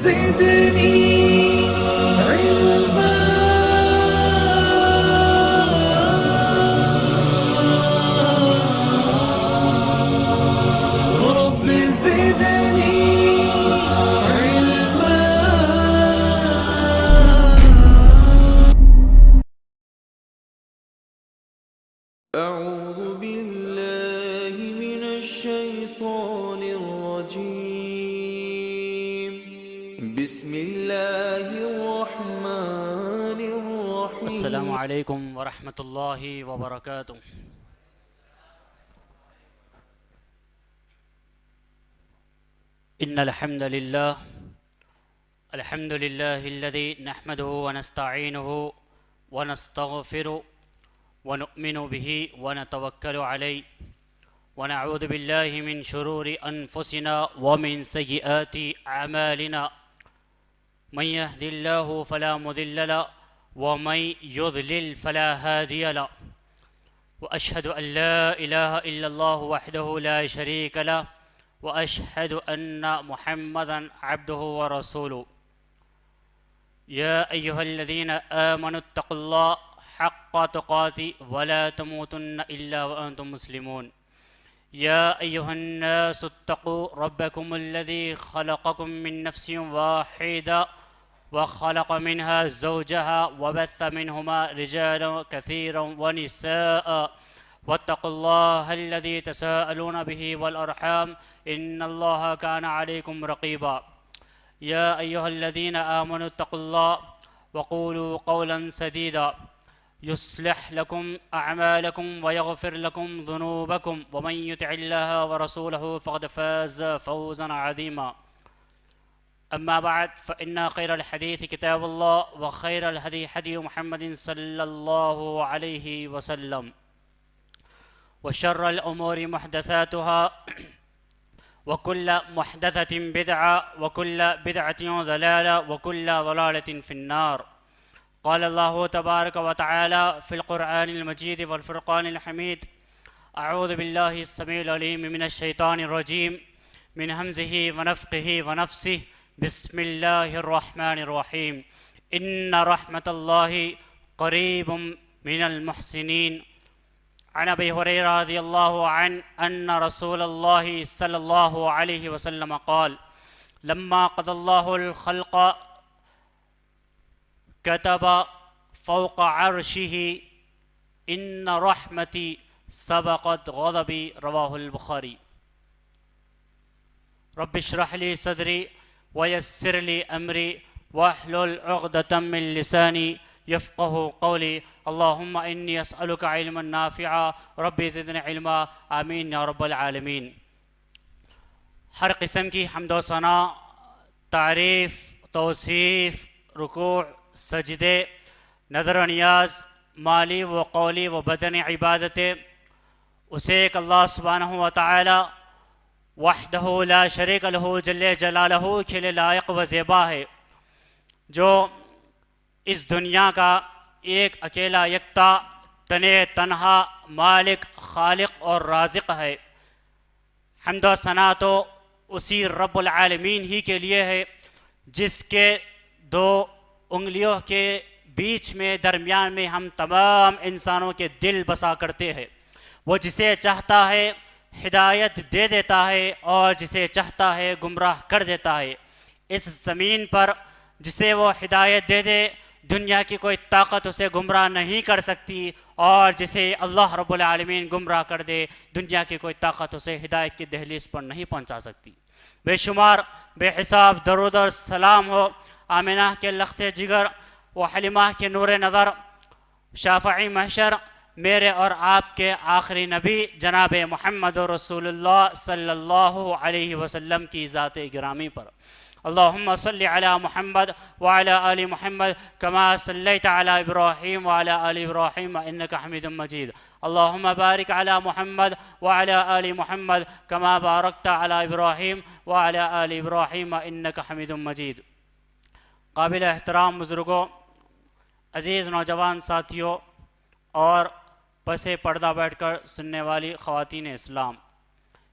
زدني علما رب زدني علما. أعوذ بالله من الشيطان الرجيم. بسم الله الرحمن الرحيم. السلام علیکم ورحمۃ اللہ وبرکاتہ. ان الحمد للہ الذی نحمده ونستعینه ونستغفره ونؤمن به ونتوکل علیہ ونعوذ باللہ من شرور انفسنا ومن سیئات اعمالنا من يهد الله فلا مضل له ومن يضلل فلا هادي له وأشهد أن لا إله إلا الله وحده لا شريك له وأشهد أن محمدا عبده ورسوله. يا أيها الذين آمنوا اتقوا الله حق تقاته ولا تموتن إلا وأنتم مسلمون. يا أيها الناس اتقوا ربكم الذي خلقكم من نفس واحدة وخلق منها زوجها وبث منهما رجالا كثيرا ونساء واتقوا الله الذي تساءلون به والأرحام إن الله كان عليكم رقيبا. يا أيها الذين آمنوا اتقوا الله وقولوا قولا سديدا يصلح لكم أعمالكم ويغفر لكم ذنوبكم ومن يطع الله ورسوله فقد فاز فوزا عظيما. أما بعد فإن خير الحديث كتاب الله وخير الهدي هدي محمد صلى الله عليه وسلم وشر الأمور محدثاتها وكل محدثة بدعة وكل بدعة ضلالة وكل ضلالة في النار. قال الله تبارك وتعالى في القرآن المجيد والفرقان الحميد: أعوذ بالله السميع العليم من الشيطان الرجيم من همزه ونفخه ونفسه. بسم الله الرحمن الرحيم. إن رحمة الله قريب من المحسنين. عن أبي هريرة رضي الله عنه أن رسول الله صلى الله عليه وسلم قال: لما قضى الله الخلق كتب فوق عرشه إن رحمتي سبقت غضبي. رواه البخاري. رب اشرح لي صدري ويسر لي أمري واحلل عقدة من لساني يفقه قولي. اللهم إني أسألك علما نافعا ربي زدني علما. آمین یا رب العالمین. ہر قسم کی حمد و ثنا، تعریف، توصیف، رکوع، سجدے، نظر و نیاز، مالی و قولی و بدنی عبادتیں اسے ایک اللہ سبحانہ و تعالی وحدہ لا شریک لہ جل جلالہ کے لیے لائق و زیبا ہے، جو اس دنیا کا ایک اکیلا یکتا تنے تنہا مالک، خالق اور رازق ہے. حمد و ثنا تو اسی رب العالمین ہی کے لیے ہے جس کے دو انگلیوں کے بیچ میں درمیان میں ہم تمام انسانوں کے دل بسا کرتے ہیں. وہ جسے چاہتا ہے ہدایت دے دیتا ہے اور جسے چاہتا ہے گمراہ کر دیتا ہے. اس زمین پر جسے وہ ہدایت دے دے دنیا کی کوئی طاقت اسے گمراہ نہیں کر سکتی، اور جسے اللہ رب العالمین گمراہ کر دے دنیا کی کوئی طاقت اسے ہدایت کی دہلیز پر نہیں پہنچا سکتی. بے شمار بے حساب درود اور سلام ہو آمنہ کے لخت جگر و حلیمہ کے نور نظر، شافعی محشر، میرے اور آپ کے آخری نبی جناب محمد رسول اللہ صلی اللہ علیہ وسلم کی ذات گرامی پر. اللهم صل على محمد وعلى آل محمد كما صليت على إبراهيم وعلى آل إبراهيم إنك حميد مجيد. اللهم بارك على محمد وعلى آل محمد كما باركت على إبراهيم وعلى آل إبراهيم إنك حميد مجيد. قابل احترام بزرگوں، عزیز نوجوان ساتھیوں اور پس پردہ بیٹھ کر سننے والی خواتین اسلام،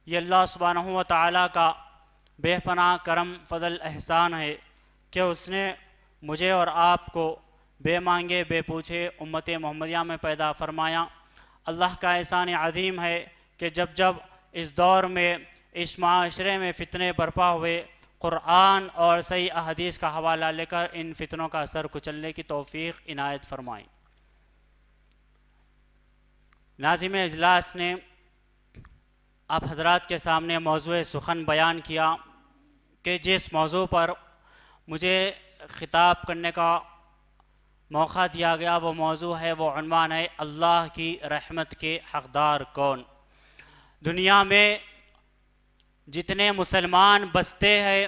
یہ اللہ سبحانہ و تعالیٰ کا بے پناہ کرم فضل احسان ہے کہ اس نے مجھے اور آپ کو بے مانگے بے پوچھے امت محمدیہ میں پیدا فرمایا۔ اللہ کا احسان عظیم ہے کہ جب جب اس دور میں اس معاشرے میں فتنے برپا ہوئے، قرآن اور صحیح احادیث کا حوالہ لے کر ان فتنوں کا سر کچلنے کی توفیق عنایت فرمائی۔ ناظم اجلاس نے آپ حضرات کے سامنے موضوع سخن بیان کیا کہ جس موضوع پر مجھے خطاب کرنے کا موقع دیا گیا وہ موضوع ہے، وہ عنوان ہے اللہ کی رحمت کے حقدار کون۔ دنیا میں جتنے مسلمان بستے ہیں،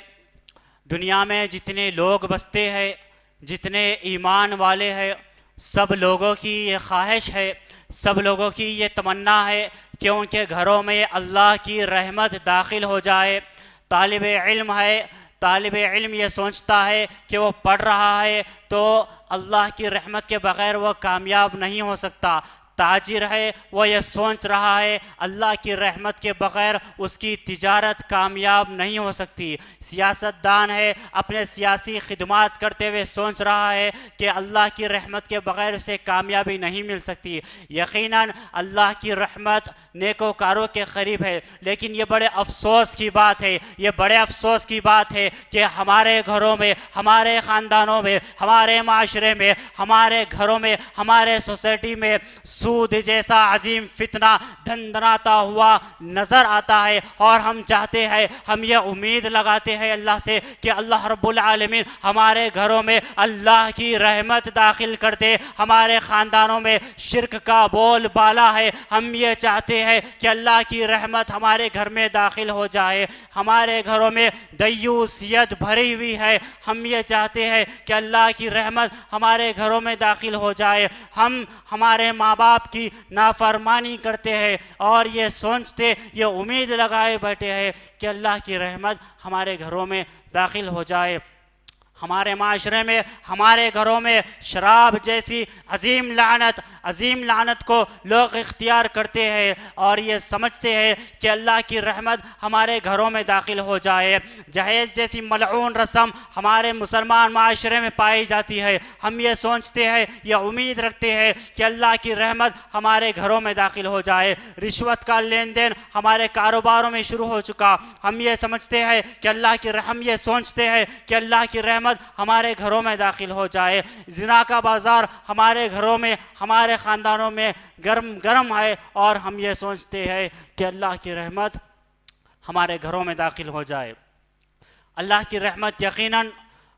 دنیا میں جتنے لوگ بستے ہیں، جتنے ایمان والے ہیں، سب لوگوں کی یہ خواہش ہے، سب لوگوں کی یہ تمنا ہے کہ ان کے گھروں میں اللہ کی رحمت داخل ہو جائے۔ طالب علم ہے، طالب علم یہ سوچتا ہے کہ وہ پڑھ رہا ہے تو اللہ کی رحمت کے بغیر وہ کامیاب نہیں ہو سکتا۔ تاجر ہے، وہ یہ سوچ رہا ہے اللہ کی رحمت کے بغیر اس کی تجارت کامیاب نہیں ہو سکتی۔ سیاست دان ہے، اپنے سیاسی خدمات کرتے ہوئے سوچ رہا ہے کہ اللہ کی رحمت کے بغیر اسے کامیابی نہیں مل سکتی۔ یقیناً اللہ کی رحمت نیکوکاروں کے قریب ہے، لیکن یہ بڑے افسوس کی بات ہے، یہ بڑے افسوس کی بات ہے کہ ہمارے گھروں میں، ہمارے خاندانوں میں، ہمارے معاشرے میں، ہمارے گھروں میں، ہمارے سوسائٹی میں سود جیسا عظیم فتنہ دھندناتا ہوا نظر آتا ہے، اور ہم چاہتے ہیں، ہم یہ امید لگاتے ہیں اللہ سے کہ اللہ رب العالمین ہمارے گھروں میں اللہ کی رحمت داخل کر دے۔ ہمارے خاندانوں میں شرک کا بول بالا ہے، ہم یہ چاہتے ہیں کہ اللہ کی رحمت ہمارے گھر میں داخل ہو جائے۔ ہمارے گھروں میں دیوسیت بھری ہوئی ہے، ہم یہ چاہتے ہیں کہ اللہ کی رحمت ہمارے گھروں میں داخل ہو جائے۔ ہم ہمارے ماں باپ کی نافرمانی کرتے ہیں اور یہ سوچتے، یہ امید لگائے بیٹھے ہیں کہ اللہ کی رحمت ہمارے گھروں میں داخل ہو جائے۔ ہمارے معاشرے میں، ہمارے گھروں میں شراب جیسی عظیم لعنت کو لوگ اختیار کرتے ہیں اور یہ سمجھتے ہیں کہ اللہ کی رحمت ہمارے گھروں میں داخل ہو جائے۔ جہیز جیسی ملعون رسم ہمارے مسلمان معاشرے میں پائی جاتی ہے، ہم یہ سوچتے ہیں، یہ امید رکھتے ہیں کہ اللہ کی رحمت ہمارے گھروں میں داخل ہو جائے۔ رشوت کا لین دین ہمارے کاروباروں میں شروع ہو چکا، ہم یہ سمجھتے ہیں کہ ہم یہ سوچتے ہیں کہ اللہ کی رحمت ہمارے گھروں میں داخل ہو جائے۔ زنا کا بازار ہمارے گھروں میں، ہمارے خاندانوں میں گرم ہے اور ہم یہ سوچتے ہیں کہ اللہ کی رحمت ہمارے گھروں میں داخل ہو جائے۔ اللہ کی رحمت یقیناً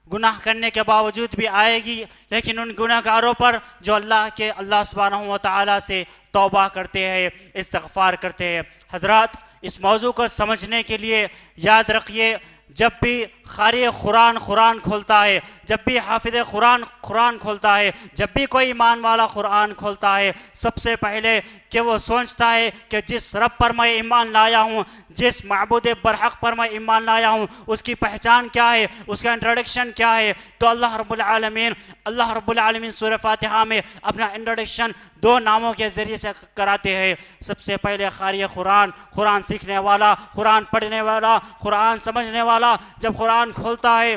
گناہ کرنے کے باوجود بھی آئے گی، لیکن ان گناہ گاروں پر جو اللہ سبحانہ و تعالیٰ سے توبہ کرتے ہیں، استغفار کرتے ہیں۔ حضرات، اس موضوع کو سمجھنے کے لیے یاد رکھیے، جب بھی قاری قرآن کھولتا ہے، جب بھی حافظ قرآن کھولتا ہے، جب بھی کوئی ایمان والا قرآن کھولتا ہے، سب سے پہلے کہ وہ سوچتا ہے کہ جس رب پر میں ایمان لایا ہوں، جس معبود برحق پر میں ایمان لایا ہوں، اس کی پہچان کیا ہے، اس کا انٹروڈکشن کیا ہے۔ تو اللہ رب العالمین سورہ فاتحہ میں اپنا انٹروڈکشن 2 ناموں کے ذریعے سے کراتے ہیں۔ سب سے پہلے قاری قرآن سیکھنے والا، قرآن پڑھنے والا، قرآن سمجھنے والا جب قرآن کھولتا ہے،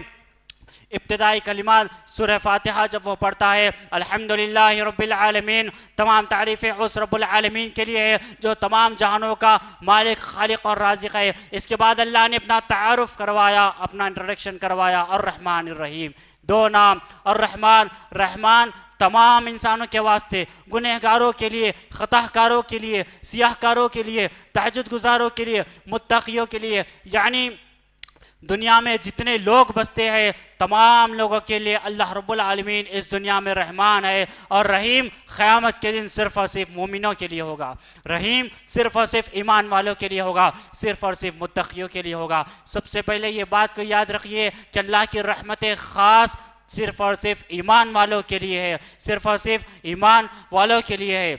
ابتدائی کلمات سورہ فاتحہ جب وہ پڑھتا ہے، الحمدللہ رب العالمین، تمام تعریفیں اس رب العالمین کے لیے ہے جو تمام جہانوں کا مالک، خالق اور رازق ہے۔ اس کے بعد اللہ نے اپنا تعارف کروایا، اپنا انٹروڈکشن کروایا، الرحمن الرحیم، 2 نام، رحمان تمام انسانوں کے واسطے، گنہگاروں کے لیے، خطا کاروں کے لیے، سیاہ کاروں کے لیے، تہجد گزاروں کے لیے، متقیوں کے لیے، یعنی دنیا میں جتنے لوگ بستے ہیں تمام لوگوں کے لیے اللہ رب العالمین اس دنیا میں رحمان ہے۔ اور رحیم قیامت کے دن صرف اور صرف مومنوں کے لیے ہوگا، رحیم صرف اور صرف ایمان والوں کے لیے ہوگا، صرف اور صرف متقیوں کے لیے ہوگا۔ سب سے پہلے یہ بات کو یاد رکھیے کہ اللہ کی رحمت خاص صرف اور صرف ایمان والوں کے لیے ہے، صرف اور صرف ایمان والوں کے لیے ہے۔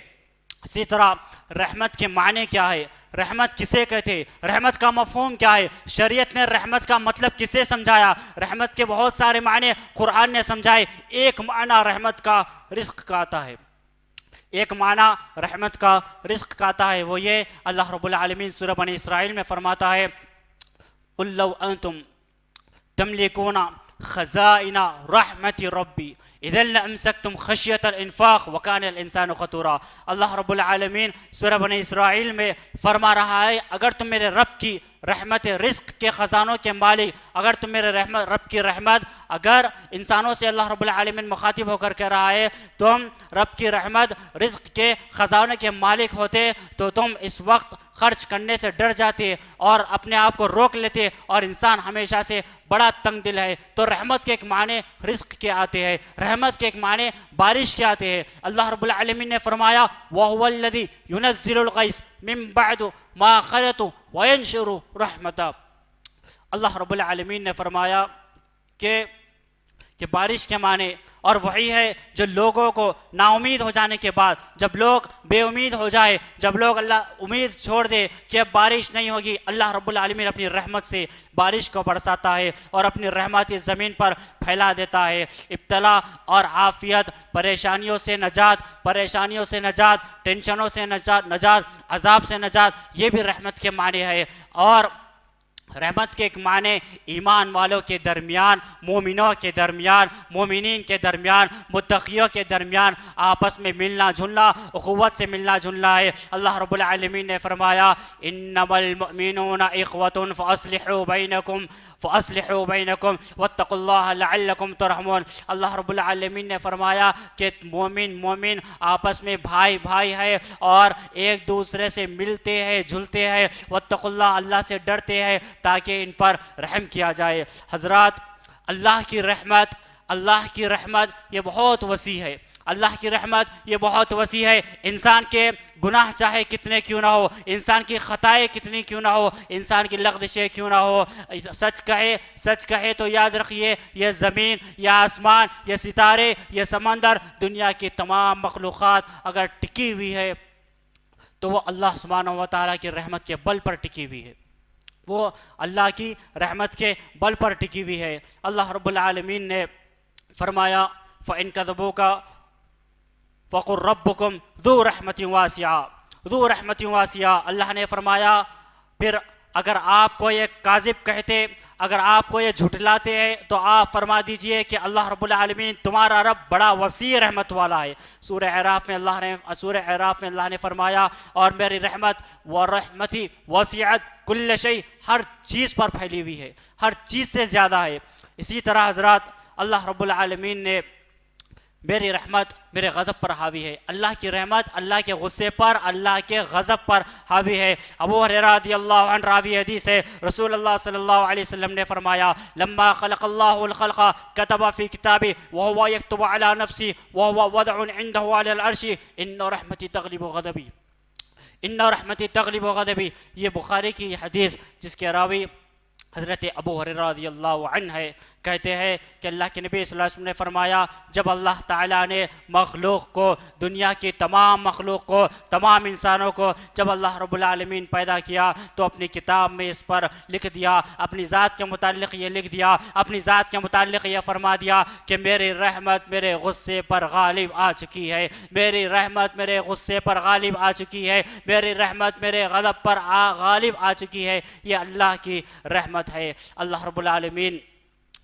اسی طرح رحمت کے معنی کیا ہے، رحمت کسے کہتے ہیں، رحمت کا مفہوم کیا ہے، شریعت نے رحمت کا مطلب کسے سمجھایا، رحمت کے بہت سارے معنی قرآن نے سمجھائے۔ ایک معنی رحمت کا رزق کا آتا ہے، ایک معنی رحمت کا رزق کا آتا ہے، وہ یہ اللہ رب العالمین سورہ بنی اسرائیل میں فرماتا ہے، قُلْ لَوْ أَنْتُمْ تَمْلِكُونَ خزائن رحمت ربی اذا لامسکتم خشیت الانفاق وکان الانسان خطورا. اللہ رب العالمین سورہ بنی اسرائیل میں فرما رہا ہے اگر تم میرے رب کی رحمت رزق کے خزانوں کے مالک، اگر تم میرے رب کی رحمت، اگر انسانوں سے اللہ رب العالمین مخاطب ہو کر کہہ رہا ہے تم رب کی رحمت رزق کے خزانوں کے مالک ہوتے تو تم اس وقت خرچ کرنے سے ڈر جاتے اور اپنے آپ کو روک لیتے، اور انسان ہمیشہ سے بڑا تنگ دل ہے. تو رحمت کے ایک معنی رزق کے آتے ہیں، رحمت کے ایک معنی بارش کے آتے ہیں. اللہ رب العالمین نے فرمایا وَهُوَ الَّذِي يُنَزِّلُ الْغَيْثَ مِن بَعْدُ مَا قَنَطُوا وَيَنشُرُ رَحْمَتَهُ. اللہ رب العالمین نے فرمایا کہ بارش کے معنی، اور وہی ہے جو لوگوں کو نا امید ہو جانے کے بعد، جب لوگ بے امید ہو جائے، جب لوگ اللہ امید چھوڑ دے کہ اب بارش نہیں ہوگی، اللہ رب العالمین اپنی رحمت سے بارش کو برساتا ہے اور اپنی رحمت اس زمین پر پھیلا دیتا ہے. ابتلا اور عافیت، پریشانیوں سے نجات، ٹینشنوں سے نجات، عذاب سے نجات، یہ بھی رحمت کے معنی ہے. اور رحمت کے ایک معنی ایمان والوں کے درمیان، مومنوں کے درمیان، مومنین کے درمیان، متقیوں کے درمیان آپس میں ملنا جلنا، اخوت سے ملنا جلنا ہے. اللہ رب العالمین نے فرمایا انما المؤمنون اخوة فاصلحوا بینکم واتقوا اللہ لعلکم ترحمون. اللہ رب العالمین نے فرمایا کہ مومن آپس میں بھائی ہے اور ایک دوسرے سے ملتے ہیں جھلتے ہیں. واتقوا اللہ، اللہ سے ڈرتے ہیں تاکہ ان پر رحم کیا جائے. حضرات، اللہ کی رحمت یہ بہت وسیع ہے. اللہ کی رحمت یہ بہت وسیع ہے. انسان کے گناہ چاہے کتنے کیوں نہ ہو، انسان کی خطائیں کتنی کیوں نہ ہو، انسان کی لغزشیں کیوں نہ ہو، سچ کہے تو یاد رکھیے یہ زمین، یہ آسمان، یہ ستارے، یہ سمندر، دنیا کی تمام مخلوقات اگر ٹکی ہوئی ہے تو وہ اللہ سبحانہ و تعالیٰ کی رحمت کے بل پر ٹکی ہوئی ہے، وہ اللہ کی رحمت کے بل پر ٹکی ہوئی ہے. اللہ رب العالمین نے فرمایا فَإِن كَذَبُوكَ فَقُلْ رَبُّكُمْ ذُو رحمت واسعہ. اللہ نے فرمایا پھر اگر آپ کو یہ کاذب کہتے، اگر آپ کو یہ جھٹلاتے ہیں تو آپ فرما دیجئے کہ اللہ رب العالمین تمہارا رب بڑا وسیع رحمت والا ہے. سورہ اعراف میں اللہ نے فرمایا اور میری رحمت ورحمتی وسعت کل شیء، ہر چیز پر پھیلی ہوئی ہے، ہر چیز سے زیادہ ہے. اسی طرح حضرات اللہ رب العالمین نے میری رحمت میرے غضب پر حاوی ہے. اللہ کی رحمت اللہ کے غصے پر، اللہ کے غضب پر حاوی ہے. ابو ہریرہ رضی اللہ عنہ راوی حدیث ہے، رسول اللہ صلی اللہ علیہ وسلم نے فرمایا لما خلق اللہ الخلق كتب في كتابه وهو يكتب على نفسه وهو وضع عنده على العرش ان رحمتي تغلب غضبی. یہ بخاری کی حدیث جس کے راوی حضرت ابو ہریرہ رضی اللہ عنہ ہے، کہتے ہیں کہ اللہ کے نبی صلی اللہ علیہ وسلم نے فرمایا جب اللہ تعالیٰ نے مخلوق کو، دنیا کی تمام مخلوق کو، تمام انسانوں کو جب اللہ رب العالمین پیدا کیا تو اپنی کتاب میں اس پر لکھ دیا، اپنی ذات کے متعلق یہ لکھ دیا، اپنی ذات کے متعلق یہ فرما دیا کہ میری رحمت میرے غصے پر غالب آ چکی ہے، میری رحمت میرے غصے پر غالب آ چکی ہے، میری رحمت میرے غضب پر غالب آ چکی ہے. یہ اللہ کی رحمت ہے. اللہ رب العالمین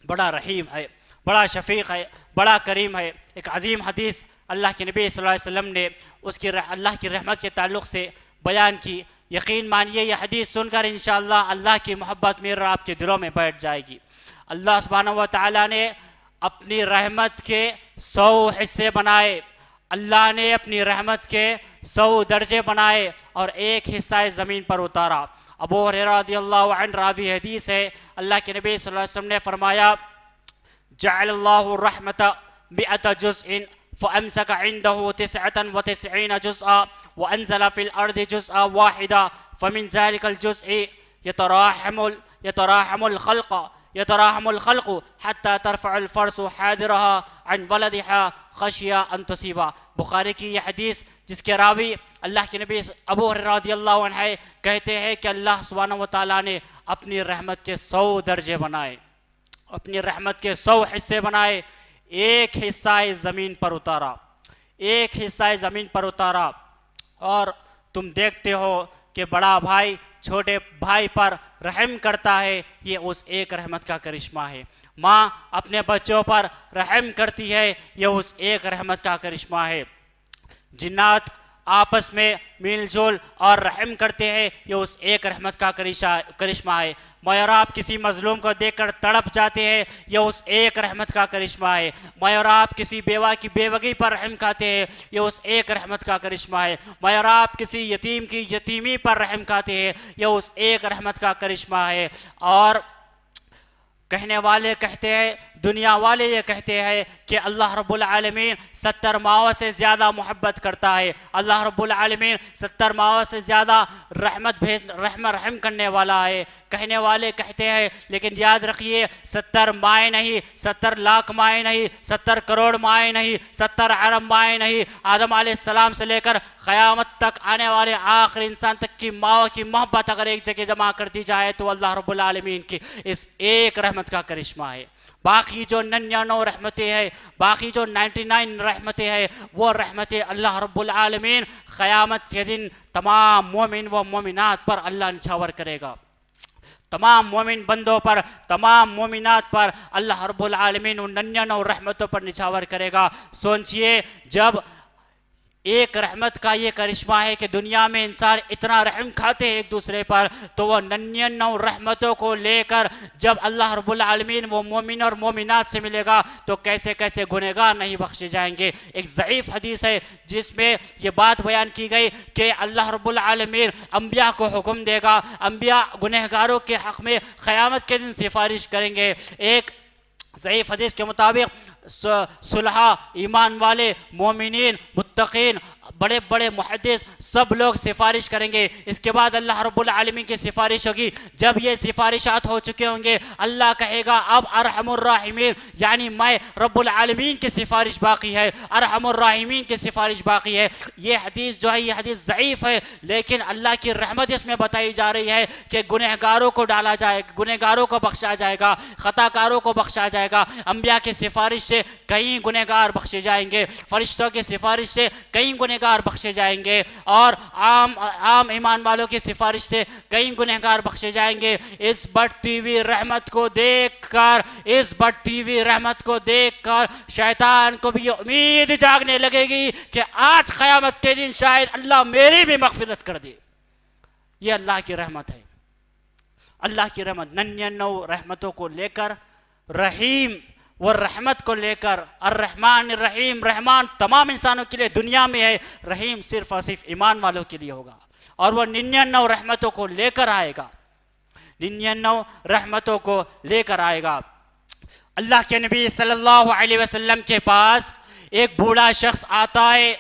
بڑا رحیم ہے، بڑا شفیق ہے، بڑا کریم ہے. ایک عظیم حدیث اللہ کے نبی صلی اللہ علیہ وسلم نے اللہ کی رحمت کے تعلق سے بیان کی. یقین مانیے یہ حدیث سن کر انشاءاللہ اللہ کی محبت میرے اور آپ کے دلوں میں بیٹھ جائے گی. اللہ سبحانہ و تعالیٰ نے اپنی رحمت کے 100 حصے بنائے، اللہ نے اپنی رحمت کے 100 درجے بنائے اور ایک حصہ اس زمین پر اتارا. ابو ہریرہ رضی اللہ عنہ راوی حدیث ہے، اللہ کے نبی صلی اللہ علیہ وسلم نے فرمایا جعل اللہ الرحمت 100 جزء فامسک عنده 99 جزءا وانزل في الارض جزءا واحدا فمن ذلك الجزء يتراحم الخلق حتى ترفع الفرس حاضرها عن ولدها خشية ان تصيبا. بخاری کی یہ حدیث جس کے راوی اللہ کے نبی ابو ہریرہ رضی اللہ عنہ کہتے ہیں کہ اللہ سبحانہ و تعالیٰ نے اپنی رحمت کے 100 درجے بنائے، اپنی رحمت کے 100 حصے بنائے، ایک حصہ اس زمین پر اتارا، ایک حصہ اس زمین پر اتارا. اور تم دیکھتے ہو کہ بڑا بھائی چھوٹے بھائی پر رحم کرتا ہے، یہ اس ایک رحمت کا کرشمہ ہے. ماں اپنے بچوں پر رحم کرتی ہے، یہ اس ایک رحمت کا کرشمہ ہے۔ جنات آپس میں میل جول اور رحم کرتے ہیں، یہ اس ایک رحمت کا کرشمہ ہے۔ میں اور آپ کسی مظلوم کو دیکھ کر تڑپ جاتے ہیں، یہ اس ایک رحمت کا کرشمہ ہے۔ میں اور آپ کسی بیوہ کی بیوگی پر رحم کھاتے ہیں، یہ اس ایک رحمت کا کرشمہ ہے۔ میں اور آپ کسی یتیم کی یتیمی پر رحم کھاتے ہیں، یہ اس ایک رحمت کا کرشمہ ہے۔ اور کہنے والے کہتے ہیں، دنیا والے یہ کہتے ہیں کہ اللہ رب العالمین 70 ماؤں سے زیادہ محبت کرتا ہے، اللہ رب العالمین 70 ماؤں سے زیادہ رحم کرنے والا ہے۔ کہنے والے کہتے ہیں، لیکن یاد رکھیے 70 مائیں نہیں، 70 لاکھ مائیں نہیں، 70 کروڑ مائیں نہیں، 70 ارب مائیں نہیں، آدم علیہ السلام سے لے کر قیامت تک آنے والے آخر انسان تک کی ماؤں کی محبت اگر ایک جگہ جمع کر دی جائے تو اللہ رب العالمین کی اس ایک رحمت کا کرشمہ ہے۔ باقی جو 99 رحمتیں ہیں، باقی جو 99 رحمتیں ہیں، وہ رحمتیں اللہ رب العالمین قیامت کے دن تمام مومن و مومنات پر اللہ نچھاور کرے گا، تمام مومن بندوں پر، تمام مومنات پر اللہ رب العالمین ان 99 رحمتوں پر نچھاور کرے گا۔ سوچئے جب ایک رحمت کا یہ کرشمہ ہے کہ دنیا میں انسان اتنا رحم کھاتے ہیں ایک دوسرے پر، تو وہ 99 رحمتوں کو لے کر جب اللہ رب العالمین وہ مومن اور مومنات سے ملے گا تو کیسے کیسے گنہگار نہیں بخشے جائیں گے۔ ایک ضعیف حدیث ہے جس میں یہ بات بیان کی گئی کہ اللہ رب العالمین انبیاء کو حکم دے گا، انبیاء گنہگاروں کے حق میں قیامت کے دن سفارش کریں گے۔ ایک ضعیف حدیث کے مطابق صلحاء، ایمان والے، مومنین، متقین، بڑے بڑے محدث سب لوگ سفارش کریں گے۔ اس کے بعد اللہ رب العالمین کی سفارش ہوگی۔ جب یہ سفارشات ہو چکے ہوں گے اللہ کہے گا اب ارحم الراحمین، یعنی میں رب العالمین کی سفارش باقی ہے، ارحم الراحمین کی سفارش باقی ہے۔ یہ حدیث جو ہے یہ حدیث ضعیف ہے، لیکن اللہ کی رحمت اس میں بتائی جا رہی ہے کہ گنہگاروں کو ڈالا جائے گا، گنہگاروں کو بخشا جائے گا، خطا کاروں کو بخشا جائے گا۔ انبیاء کی سفارش سے کئی گنہگار بخشے جائیں گے، فرشتوں کی سفارش سے کئی گنہگار بخشے جائیں گے، اور عام ایمان والوں کی سفارش سے کئی گنہگار بخشے جائیں گے۔ اس بڑھتی ہوئی رحمت کو دیکھ کر، اس بڑھتی ہوئی رحمت کو دیکھ کر شیطان کو بھی یہ امید جاگنے لگے گی کہ آج قیامت کے دن شاید اللہ میری بھی مغفرت کر دے۔ یہ اللہ کی رحمت ہے، اللہ کی رحمت 99 رحمتوں کو لے کر، رحیم وہ رحمت کو لے کر، الرحمن الرحیم، رحمان تمام انسانوں کے لیے دنیا میں ہے، رحیم صرف اور صرف ایمان والوں کے لیے ہوگا، اور وہ 99 رحمتوں کو لے کر آئے گا، 99 رحمتوں کو لے کر آئے گا۔ اللہ کے نبی صلی اللہ علیہ وسلم کے پاس ایک بوڑھا شخص آتا ہے،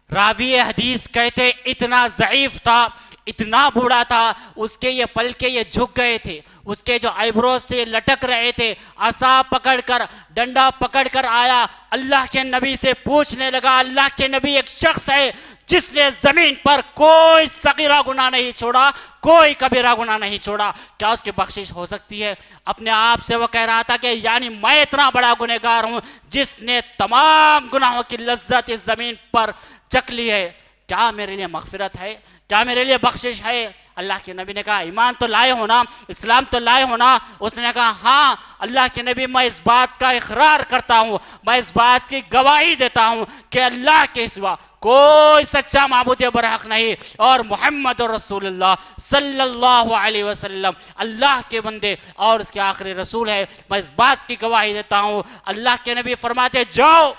راوی حدیث کہتے اتنا ضعیف تھا، اتنا بوڑھا تھا، اس کے یہ پلکے یہ جھک گئے تھے، اس کے جو آئیبروز تھے لٹک رہے تھے۔ عصا پکڑ کر، ڈنڈا پکڑ کر آیا، اللہ کے نبی سے پوچھنے لگا، اللہ کے نبی ایک شخص ہے جس نے زمین پر کوئی صغیرہ گناہ نہیں چھوڑا، کوئی کبیرہ گناہ نہیں چھوڑا، کیا اس کی بخشش ہو سکتی ہے؟ اپنے آپ سے وہ کہہ رہا تھا کہ یعنی میں اتنا بڑا گنہگار ہوں جس نے تمام گناہوں کی لذت اس زمین پر چکھ لی ہے، کیا میرے لیے مغفرت ہے؟ کیا میرے لیے بخشش ہے؟ اللہ کے نبی نے کہا ایمان تو لائے ہونا، اسلام تو لائے ہونا؟ اس نے کہا ہاں اللہ کے نبی میں اس بات کا اقرار کرتا ہوں، میں اس بات کی گواہی دیتا ہوں کہ اللہ کے سوا کوئی سچا معبود برحق نہیں، اور محمد رسول اللہ صلی اللہ علیہ وسلم اللہ کے بندے اور اس کے آخری رسول ہے، میں اس بات کی گواہی دیتا ہوں۔ اللہ کے نبی فرماتے جاؤ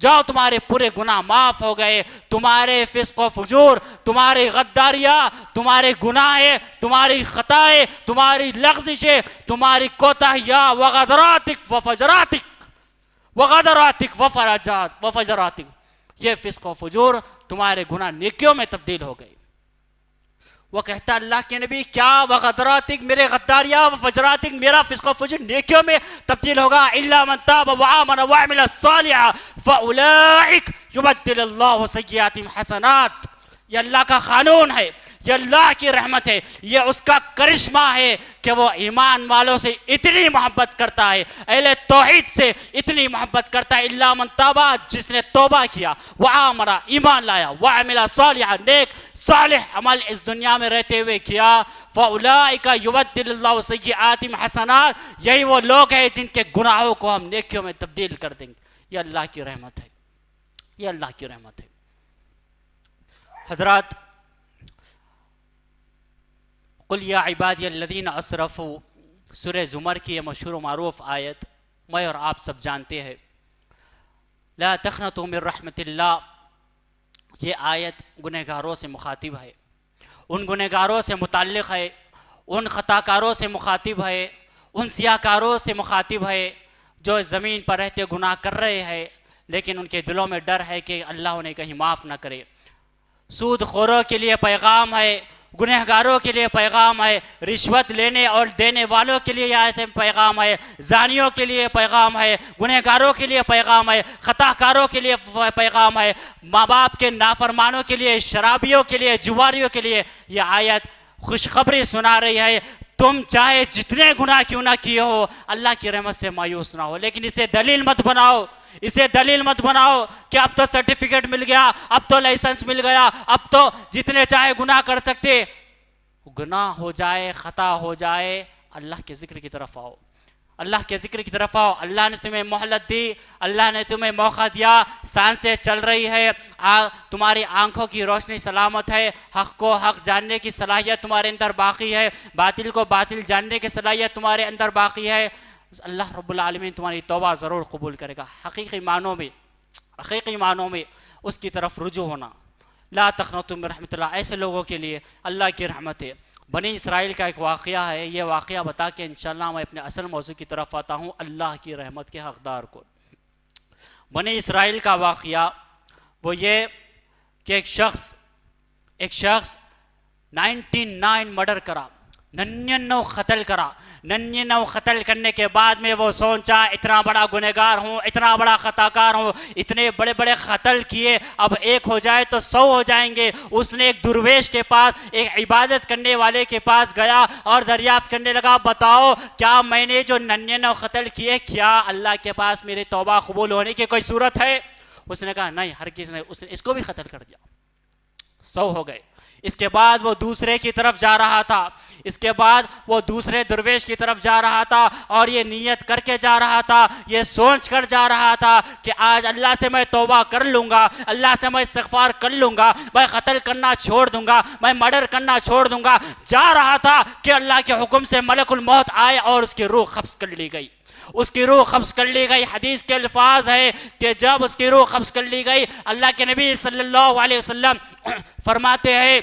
جاؤ تمہارے پورے گناہ معاف ہو گئے، تمہارے فسق و فجور، تمہاری غداریاں، تمہارے گناہیں، تمہاری خطائیں، تمہاری لغزشیں، تمہاری کوتاہیاں، وغدراتک وفجراتک، یہ فسق و فجور تمہارے گناہ نیکیوں میں تبدیل ہو گئے۔ وہ کہتا اللہ کے نبی کیا وغدراتک میرے غداریاں، وفجراتک میرا فسق و فجور نیکیوں میں تبدیل ہوگا؟ الا من تاب وآمن وعمل صالحا فاولئک یبدل اللہ سیئاتہم حسنات۔ یہ اللہ کا قانون ہے، یہ اللہ کی رحمت ہے، یہ اس کا کرشمہ ہے کہ وہ ایمان والوں سے اتنی محبت کرتا ہے، اہل توحید سے اتنی محبت کرتا ہے۔ الا من تابا، جس نے توبہ کیا، وآمن، ایمان لایا، وعمل صالحا، نیک صالح عمل اس دنیا میں رہتے ہوئے کیا، فاولئک یبدل اللہ سیئاتہم حسنات، یہی وہ لوگ ہیں جن کے گناہوں کو ہم نیکیوں میں تبدیل کر دیں گے۔ یہ اللہ کی رحمت ہے، یہ اللہ کی رحمت ہے۔ حضرات، قل یا عبادی الذین اسرفوا، سورہ زمر کی یہ مشہور و معروف آیت میں اور آپ سب جانتے ہیں، لا تقنطوا من رحمت اللہ، یہ آیت گنہگاروں سے مخاطب ہے، ان گنہگاروں سے متعلق ہے، ان خطاکاروں سے مخاطب ہے، ان سیاہکاروں سے مخاطب ہے جو اس زمین پر رہتے گناہ کر رہے ہیں لیکن ان کے دلوں میں ڈر ہے کہ اللہ انہیں کہیں معاف نہ کرے۔ سود خوروں کے لیے پیغام ہے، گنہگاروں کے لیے پیغام ہے، رشوت لینے اور دینے والوں کے لیے یہ پیغام ہے، زانیوں کے لیے پیغام ہے، گنہگاروں کے لیے پیغام ہے، خطاکاروں کے لیے پیغام ہے، ماں باپ کے نافرمانوں کے لیے، شرابیوں کے لیے، جواریوں کے لیے یہ آیت خوشخبری سنا رہی ہے۔ تم چاہے جتنے گناہ کیوں نہ کیے ہو، اللہ کی رحمت سے مایوس نہ ہو، لیکن اسے دلیل مت بناؤ، اسے دلیل مت بناؤ کہ اب تو سرٹیفکیٹ مل گیا، اب تو لائسنس مل گیا، اب تو جتنے چاہے گناہ کر سکتے۔ گناہ ہو جائے، خطا ہو جائے، اللہ کے ذکر کی طرف آؤ، اللہ کے ذکر کی طرف آؤ۔ اللہ نے تمہیں مہلت دی، اللہ نے تمہیں موقع دیا، سائنسیں چل رہی ہے، تمہاری آنکھوں کی روشنی سلامت ہے، حق کو حق جاننے کی صلاحیت تمہارے اندر باقی ہے، باطل کو باطل جاننے کی صلاحیت تمہارے اندر باقی ہے۔ اللہ رب العالمین تمہاری توبہ ضرور قبول کرے گا۔ حقیقی معنوں میں اس کی طرف رجوع ہونا۔ لا تقنطوا من رحمت اللہ، ایسے لوگوں کے لیے اللہ کی رحمت ہے۔ بنی اسرائیل کا ایک واقعہ ہے، یہ واقعہ بتا کے انشاءاللہ میں اپنے اصل موضوع کی طرف آتا ہوں، اللہ کی رحمت کے حقدار کو۔ بنی اسرائیل کا واقعہ وہ یہ کہ ایک شخص 99 مرڈر کرا، 99 قتل کرا، 99 قتل کرنے کے بعد میں وہ سوچا اتنا بڑا گنہگار ہوں، اتنا بڑا خطاکار ہوں، اتنے بڑے بڑے قتل کیے، اب ایک ہو جائے تو 100 ہو جائیں گے۔ اس نے ایک درویش کے پاس، ایک عبادت کرنے والے کے پاس گیا اور دریافت کرنے لگا، بتاؤ کیا میں نے جو 99 قتل کیے، کیا اللہ کے پاس میری توبہ قبول ہونے کی کوئی صورت ہے؟ اس نے کہا نہیں، ہرگز نہیں۔ اس نے اس کو بھی قتل کر دیا، 100 ہو گئے۔ اس کے بعد وہ دوسرے کی طرف جا رہا تھا، اس کے بعد وہ دوسرے درویش کی طرف جا رہا تھا اور یہ نیت کر کے جا رہا تھا، یہ سوچ کر جا رہا تھا کہ آج اللہ سے میں توبہ کر لوں گا، اللہ سے میں استغفار کر لوں گا، میں قتل کرنا چھوڑ دوں گا، میں مرڈر کرنا چھوڑ دوں گا۔ جا رہا تھا کہ اللہ کے حکم سے ملک الموت آئے اور اس کی روح قبض کر لی گئی، اس کی روح قبض کر لی گئی۔ حدیث کے الفاظ ہے کہ جب اس کی روح قبض کر لی گئی، اللہ کے نبی صلی اللہ علیہ وسلم فرماتے ہیں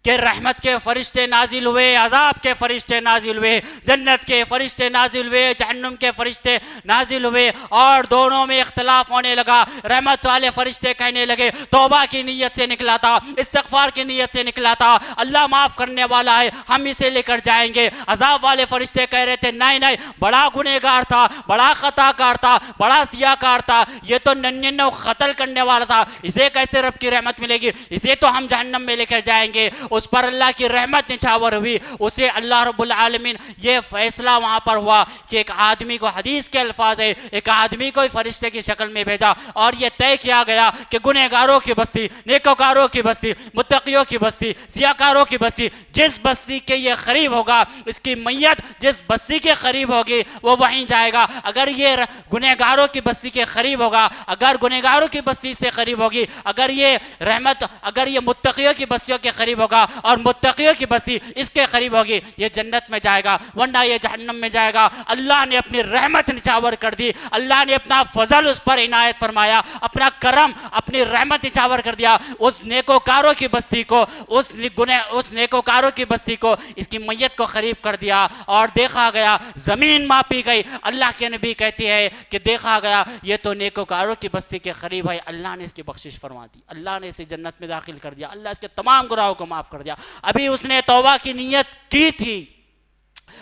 کہ رحمت کے فرشتے نازل ہوئے، عذاب کے فرشتے نازل ہوئے، جنت کے فرشتے نازل ہوئے، جہنم کے فرشتے نازل ہوئے، اور دونوں میں اختلاف ہونے لگا۔ رحمت والے فرشتے کہنے لگے توبہ کی نیت سے نکلا تھا، استغفار کی نیت سے نکلا تھا، اللہ معاف کرنے والا ہے، ہم اسے لے کر جائیں گے۔ عذاب والے فرشتے کہہ رہے تھے نہیں نہیں، بڑا گنہگار تھا، بڑا خطا کار تھا، بڑا سیاہ کار تھا، یہ تو 99 قتل کرنے والا تھا، اسے کیسے رب کی رحمت ملے گی، اسے تو ہم جہنم میں لے کر جائیں گے۔ اس پر اللہ کی رحمت نچھاور ہوئی، اسے اللہ رب العالمین یہ فیصلہ وہاں پر ہوا کہ ایک آدمی کو، حدیث کے الفاظ ہے، ایک آدمی کو فرشتے کی شکل میں بھیجا اور یہ طے کیا گیا کہ گنہگاروں کی بستی، نیکوکاروں کی بستی، متقیوں کی بستی، سیاہکاروں کی بستی، جس بستی کے یہ قریب ہوگا، اس کی میت جس بستی کے قریب ہوگی وہ وہیں جائے گا۔ اگر یہ گنہگاروں کی بستی کے قریب ہوگا، اگر گنہگاروں کی بستی سے قریب ہوگی، اگر یہ رحمت، اگر یہ متقیوں کی بستیوں کے قریب ہوگا اور متقیوں کی بستی اس کے قریب ہوگی، یہ جنت میں جائے گا، ورنہ یہ جہنم میں جائے گا۔ اللہ نے اپنی رحمت نچھاور کر دی، اللہ نے اپنا فضل اس پر عنایت فرمایا، اپنا کرم، اپنی رحمت نچھاور کر دیا۔ اس نیکوکاروں کی بستی کو، اس نیکوکاروں کی بستی کو، اس کی میت کو قریب کر دیا اور دیکھا گیا، زمین ماپی گئی۔ اللہ کے نبی کہتے ہیں کہ دیکھا گیا یہ تو نیکوکاروں کی بستی کے قریب ہے، اللہ نے اس کی بخشش فرما دی، اللہ نے اسے جنت میں داخل کر دیا، اللہ اس کے تمام گناہوں کو معاف کر دیا۔ ابھی اس نے توبہ کی نیت کی تھی،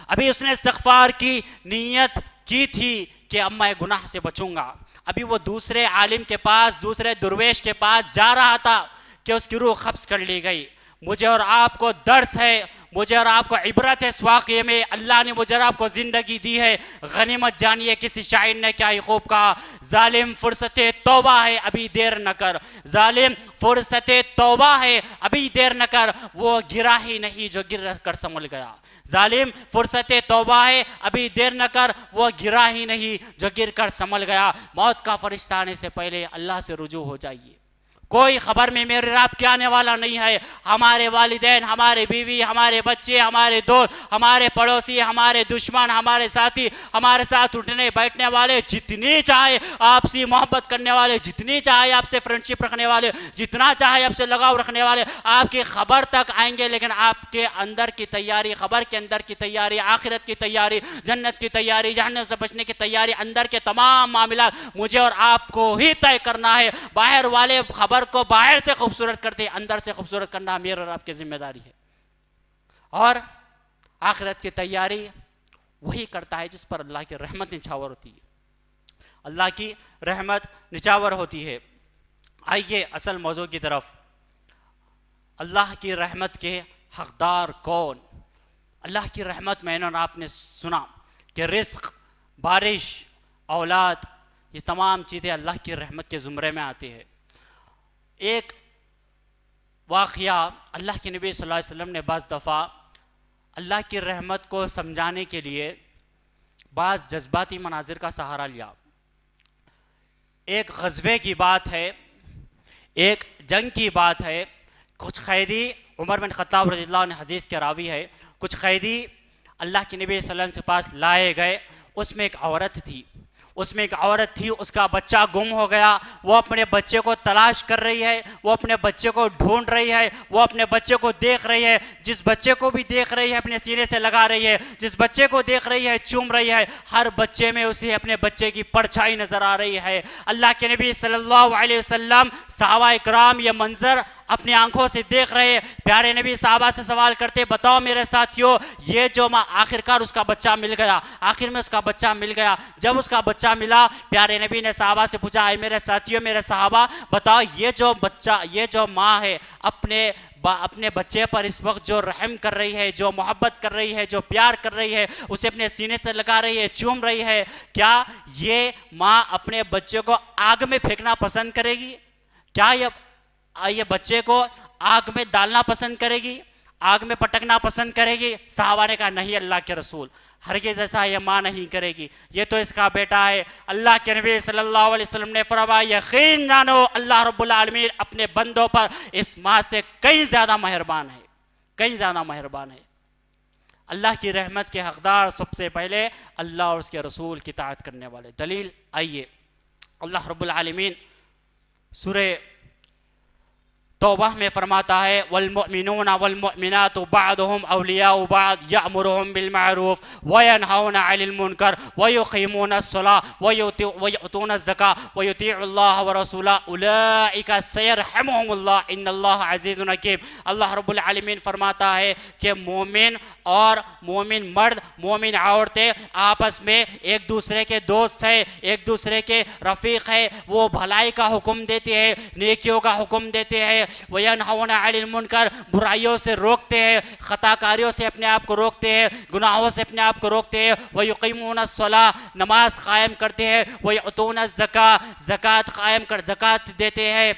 ابھی اس نے استغفار کی نیت کی تھی کہ اب میں گناہ سے بچوں گا۔ ابھی وہ دوسرے عالم کے پاس، دوسرے درویش کے پاس جا رہا تھا کہ اس کی روح قبض کر لی گئی۔ مجھے اور آپ کو درس ہے، مجھے اور آپ کو عبرت ہے اس واقعے میں. اللہ نے مجھے اور آپ کو زندگی دی ہے، غنیمت جانیے. کسی شاعر نے کیا ہی خوب کہا، ظالم فرصت توبہ ہے ابھی دیر نہ کر. ظالم فرصت توبہ ہے ابھی دیر نہ کر، وہ گرا ہی نہیں جو گر کر سنبھل گیا. ظالم فرصت توبہ ہے ابھی دیر نہ کر، وہ گرا ہی نہیں جو گر کر سنبھل گیا. موت کا فرشتہ آنے سے پہلے اللہ سے رجوع ہو جائیے. کوئی خبر میں میرے رب کے آنے والا نہیں ہے. ہمارے والدین، ہمارے بیوی، ہمارے بچے، ہمارے دوست، ہمارے پڑوسی، ہمارے دشمن، ہمارے ساتھی، ہمارے ساتھ اٹھنے بیٹھنے والے، جتنی چاہے آپ سے محبت کرنے والے، جتنی چاہے آپ سے فرینڈشپ رکھنے والے، جتنا چاہے آپ سے لگاؤ رکھنے والے آپ کی خبر تک آئیں گے، لیکن آپ کے اندر کی تیاری، خبر کے اندر کی تیاری، آخرت کی تیاری، جنت کی تیاری، جہنم سے بچنے کی تیاری، اندر کے تمام معاملات مجھے اور آپ کو ہی طے کرنا ہے. باہر والے خبر کو باہر سے خوبصورت کرتے ہیں، اندر سے خوبصورت کرنا میرے اور آپ کی ذمہ داری ہے. اور آخرت کی تیاری وہی کرتا ہے جس پر اللہ کی رحمت نچھاور ہوتی ہے. اللہ کی رحمت نچھاور ہوتی ہے. آئیے اصل موضوع کی طرف. اللہ کی رحمت کے حقدار کون؟ اللہ کی رحمت میں نے اور آپ نے سنا کہ رزق، بارش، اولاد، یہ تمام چیزیں اللہ کی رحمت کے زمرے میں آتی ہے. ایک واقعہ اللہ کے نبی صلی اللہ علیہ وسلم نے بعض دفعہ اللہ کی رحمت کو سمجھانے کے لیے بعض جذباتی مناظر کا سہارا لیا. ایک غزوے کی بات ہے، ایک جنگ کی بات ہے. کچھ قیدی، عمر بن خطاب رضی اللہ عنہ حدیث کے راوی ہے، کچھ قیدی اللہ کے نبی صلی اللہ علیہ وسلم کے پاس لائے گئے. اس میں ایک عورت تھی، اس کا بچہ گم ہو گیا. وہ اپنے بچے کو تلاش کر رہی ہے، وہ اپنے بچے کو ڈھونڈ رہی ہے، وہ اپنے بچے کو دیکھ رہی ہے. جس بچے کو بھی دیکھ رہی ہے اپنے سینے سے لگا رہی ہے، جس بچے کو دیکھ رہی ہے چوم رہی ہے. ہر بچے میں اسے اپنے بچے کی پرچھائی نظر آ رہی ہے. اللہ کے نبی صلی اللہ علیہ وسلم، صحابہ اکرام یہ منظر اپنی آنکھوں سے دیکھ رہے. پیارے نبی صحابہ سے سوال کرتے، بتاؤ میرے ساتھیوں، یہ جو آخرکار اس کا بچہ مل گیا، آخر میں اس کا بچہ مل گیا. جب اس کا بچہ ملا، پیارے نبی نے صحابہ سے پوچھا، اے میرے ساتھیوں، میرے صحابہ، بتاؤ یہ جو بچہ، یہ جو ماں ہے اپنے بچے پر اس وقت جو رحم کر رہی ہے، جو محبت کر رہی ہے، جو پیار کر رہی ہے، اسے اپنے سینے سے لگا رہی ہے، چوم رہی ہے، کیا یہ ماں اپنے بچے کو آگ میں پھینکنا پسند کرے گی؟ کیا یہ بچے کو آگ میں ڈالنا پسند کرے گی، آگ میں پٹکنا پسند کرے گی؟ صحابہ نے کہا نہیں اللہ کے رسول، ہرگز ایسا یہ ماں نہیں کرے گی، یہ تو اس کا بیٹا ہے. اللہ کے نبی صلی اللہ علیہ وسلم نے فرمایا، یقین جانو اللہ رب العالمین اپنے بندوں پر اس ماں سے کئی زیادہ مہربان ہے، کئی زیادہ مہربان ہے. اللہ کی رحمت کے حقدار سب سے پہلے اللہ اور اس کے رسول کی اطاعت کرنے والے. دلیل آئیے، اللہ رب العالمین سورہ توبہ میں فرماتا ہے، والمؤمنون والمؤمنات بعضهم اولیاء بعض یأمرهم بالمعروف وینہون عن المنکر ویقیمون الصلاة ویؤتون الزکاة ویطیعون اللہ ورسولہ اولئک سیرحمهم اللہ ان اللہ عزیز حکیم. اللہ رب العالمین فرماتا ہے کہ مومن اور مومن مرد، مومن عورتیں آپس میں ایک دوسرے کے دوست ہیں، ایک دوسرے کے رفیق ہیں. وہ بھلائی کا حکم دیتے ہیں، نیکیوں کا حکم دیتے ہیں. وَيَنْهَوْنَ عَنِ الْمُنْكَرِ برائیوں سے روکتے ہیں، خطا کاریوں سے اپنے آپ کو روکتے ہیں، گناہوں سے اپنے آپ کو روکتے ہیں. وَيُقِيمُونَ الصَّلَاةَ نماز قائم کرتے ہیں. وَيُؤْتُونَ الزَّكَاةَ زکوٰۃ دیتے ہیں.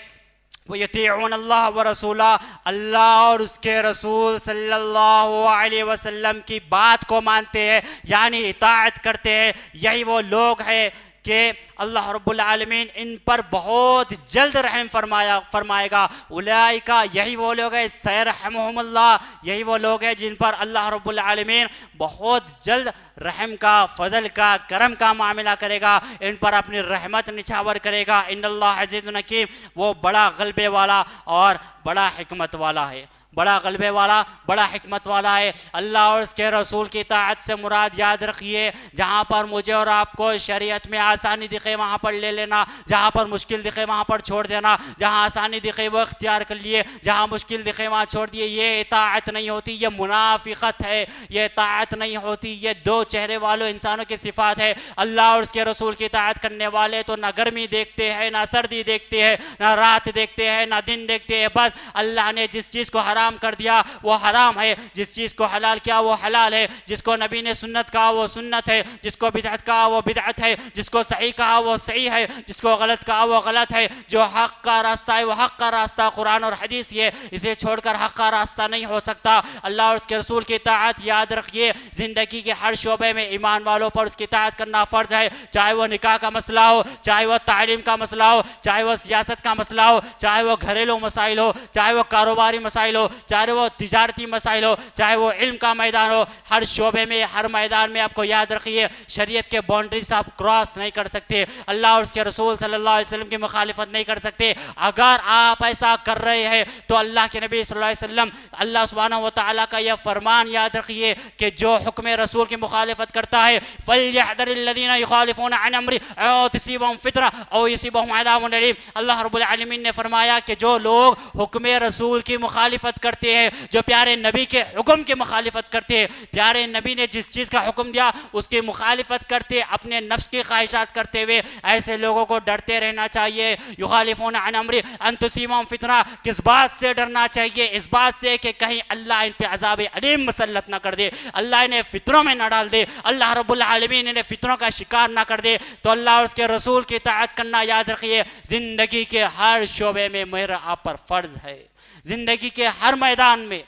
وَيُطِيعُونَ اللَّهَ وَرَسُولَهُ اللہ اور اس کے رسول صلی اللہ علیہ وسلم کی بات کو مانتے ہیں، یعنی اطاعت کرتے ہیں. یہی وہ لوگ ہیں کہ اللہ رب العالمین ان پر بہت جلد رحم فرمائے گا. اولئکا یہی وہ لوگ ہیں، سیرحمہم اللہ یہی وہ لوگ ہیں جن پر اللہ رب العالمین بہت جلد رحم کا، فضل کا، کرم کا معاملہ کرے گا، ان پر اپنی رحمت نچھاور کرے گا. ان اللہ عزیز حکیم، وہ بڑا غلبے والا اور بڑا حکمت والا ہے، بڑا غلبے والا، بڑا حکمت والا ہے. اللہ اور اس کے رسول کی اطاعت سے مراد یاد رکھیے، جہاں پر مجھے اور آپ کو شریعت میں آسانی دکھے وہاں پر لے لینا، جہاں پر مشکل دکھے وہاں پر چھوڑ دینا، جہاں آسانی دکھے وہ اختیار کر لیے، جہاں مشکل دکھے وہاں چھوڑ دیے. یہ اطاعت نہیں ہوتی، یہ منافقت ہے. یہ اطاعت نہیں ہوتی، یہ دو چہرے والوں انسانوں کی صفات ہے. اللہ اور اس کے رسول کی اطاعت کرنے والے تو نہ گرمی دیکھتے ہیں، نہ سردی دیکھتے ہیں، نہ رات دیکھتے ہیں، نہ دن دیکھتے ہیں. بس اللہ نے جس چیز کو حرام حرام کر دیا وہ حرام ہے، جس چیز کو حلال کیا وہ حلال ہے، جس کو نبی نے سنت کہا وہ سنت ہے، جس کو بدعت کہا وہ بدعت ہے، جس کو صحیح کہا وہ صحیح ہے، جس کو غلط کہا وہ غلط ہے۔ جو حق کا راستہ ہے وہ حق کا راستہ قرآن اور حدیث یہ، اسے چھوڑ کر حق کا راستہ نہیں ہو سکتا۔ اللہ اور اس کے رسول کی اطاعت یاد رکھیے، زندگی کے ہر شعبے میں ایمان والوں پر اس کی اطاعت کرنا فرض ہے، چاہے وہ نکاح کا مسئلہ ہو، چاہے وہ تعلیم کا مسئلہ ہو، چاہے وہ سیاست کا مسئلہ ہو، چاہے وہ گھریلو مسائل ہو، چاہے وہ کاروباری مسائل ہو، چاہے وہ تجارتی مسائل ہو، چاہے وہ علم کا میدان ہو، ہر شعبے میں ہر میدان میں آپ کو یاد رکھیے شریعت کے باؤنڈریز آپ کراس نہیں کر سکتے، اللہ اور اس کے رسول صلی اللہ علیہ وسلم کی مخالفت نہیں کر سکتے۔ اگر آپ ایسا کر رہے ہیں تو اللہ کے نبی صلی اللہ علیہ وسلم اللہ سبحانہ و تعالیٰ کا یہ فرمان یاد رکھیے کہ جو حکم رسول کی مخالفت کرتا ہے فَلْيَحْذَرِ الَّذِينَ يُخَالِفُونَ عَنْ أَمْرِهِ أَوْ تُصِيبَهُمْ فِتْنَةٌ أَوْ يُصِيبَهُمْ عَذَابٌ أَلِيمٌ۔ اللہ رب العالمین نے فرمایا کہ جو لوگ حکم رسول کی مخالفت کرتے ہیں، جو پیارے نبی کے حکم کی مخالفت کرتے ہیں، پیارے نبی نے جس چیز کا حکم دیا اس کی مخالفت کرتے، اپنے نفس کی خواہشات کرتے ہوئے، ایسے لوگوں کو ڈرتے رہنا چاہیے۔ یخالفون عن امرہ ان تصیبہم فتنہ، کس بات سے ڈرنا چاہیے؟ اس بات سے کہ کہیں اللہ ان پہ عذاب علیم مسلط نہ کر دے، اللہ انہیں فتنوں میں نہ ڈال دے، اللہ رب العالمین انہیں فتنوں کا شکار نہ کر دے۔ تو اللہ اور اس کے رسول کی اطاعت کرنا یاد رکھیے زندگی کے ہر شعبے میں میرا آپ پر فرض ہے، زندگی کے ہر میدان میں،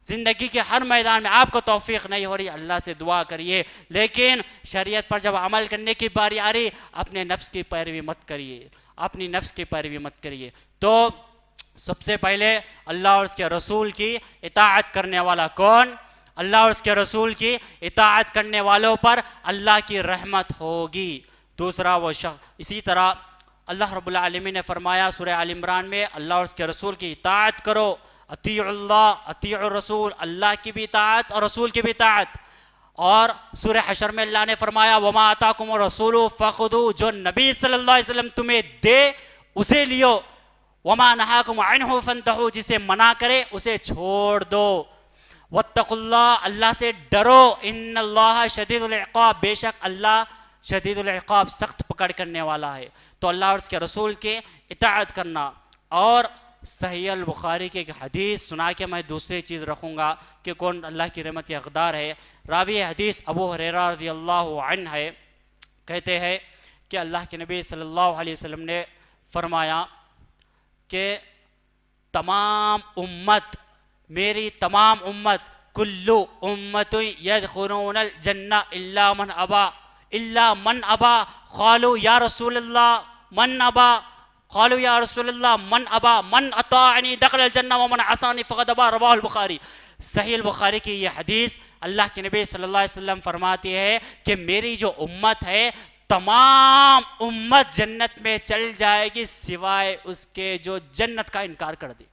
زندگی کے ہر میدان میں آپ کو توفیق نہیں ہو رہی اللہ سے دعا کریے، لیکن شریعت پر جب عمل کرنے کی باری آ رہی اپنے نفس کی پیروی مت کریے، اپنی نفس کی پیروی مت کریے۔ تو سب سے پہلے اللہ اور اس کے رسول کی اطاعت کرنے والا کون؟ اللہ اور اس کے رسول کی اطاعت کرنے والوں پر اللہ کی رحمت ہوگی۔ دوسرا وہ شخص، اسی طرح اللہ رب العالمین نے فرمایا سورہ آل عمران میں اللہ اور اس کے رسول کی اطاعت کرو، اطیعوا اللہ اطیعوا الرسول، اللہ کی بھی اطاعت اور رسول کی بھی اطاعت۔ اور سورہ حشر میں اللہ نے فرمایا وما آتاکم الرسول فخذوہ، جو نبی صلی اللہ علیہ وسلم تمہیں دے اسے لیو، وما نہاکم عنہ فانتہوا، جسے منع کرے اسے چھوڑ دو، واتقوا اللہ، اللہ سے ڈرو، ان اللہ شدید العقاب، بے شک اللہ شدید العقاب، سخت پکڑ کرنے والا ہے۔ تو اللہ اور اس کے رسول کے اطاعت کرنا۔ اور صحیح البخاری کی ایک حدیث سنا کے میں دوسری چیز رکھوں گا کہ کون اللہ کی رحمت کے حقدار ہے۔ راوی حدیث ابو ہریرہ رضی اللہ عنہ ہے، کہتے ہیں کہ اللہ کے نبی صلی اللہ علیہ وسلم نے فرمایا کہ تمام امت، میری تمام امت، کلو امت یدخلون الجنہ الا من ابا، الا من ابا، قالوا یا رسول اللہ من ابا، قالوا یا رسول اللہ من ابا، من اطاعنی دخل الجنہ ومن عصانی فقد ابا، رواہ البخاری۔ صحیح البخاری کی یہ حدیث اللہ کے نبی صلی اللہ علیہ وسلم فرماتی ہے کہ میری جو امت ہے تمام امت جنت میں چل جائے گی سوائے اس کے جو جنت کا انکار کر دے،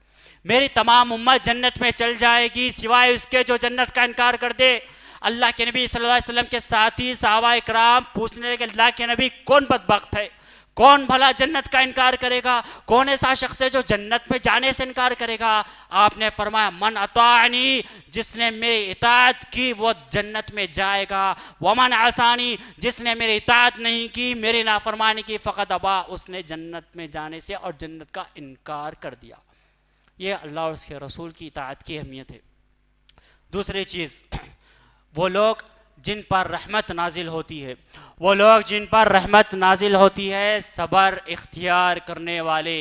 میری تمام امت جنت میں چل جائے گی سوائے اس کے جو جنت کا انکار کر دے۔ اللہ کے نبی صلی اللہ علیہ وسلم کے ساتھی صحابہ اکرام پوچھنے لگے کہ اللہ کے نبی کون بدبخت ہے، کون بھلا جنت کا انکار کرے گا، کون ایسا شخص ہے جو جنت میں جانے سے انکار کرے گا؟ آپ نے فرمایا من اطاعنی، جس نے میری اطاعت کی وہ جنت میں جائے گا، ومن عصانی، جس نے میری اطاعت نہیں کی، میری نافرمانی کی، فقد ابا، اس نے جنت میں جانے سے اور جنت کا انکار کر دیا۔ یہ اللہ اور اس کے رسول کی اطاعت کی اہمیت ہے۔ دوسری چیز، وہ لوگ جن پر رحمت نازل ہوتی ہے، وہ لوگ جن پر رحمت نازل ہوتی ہے صبر اختیار کرنے والے،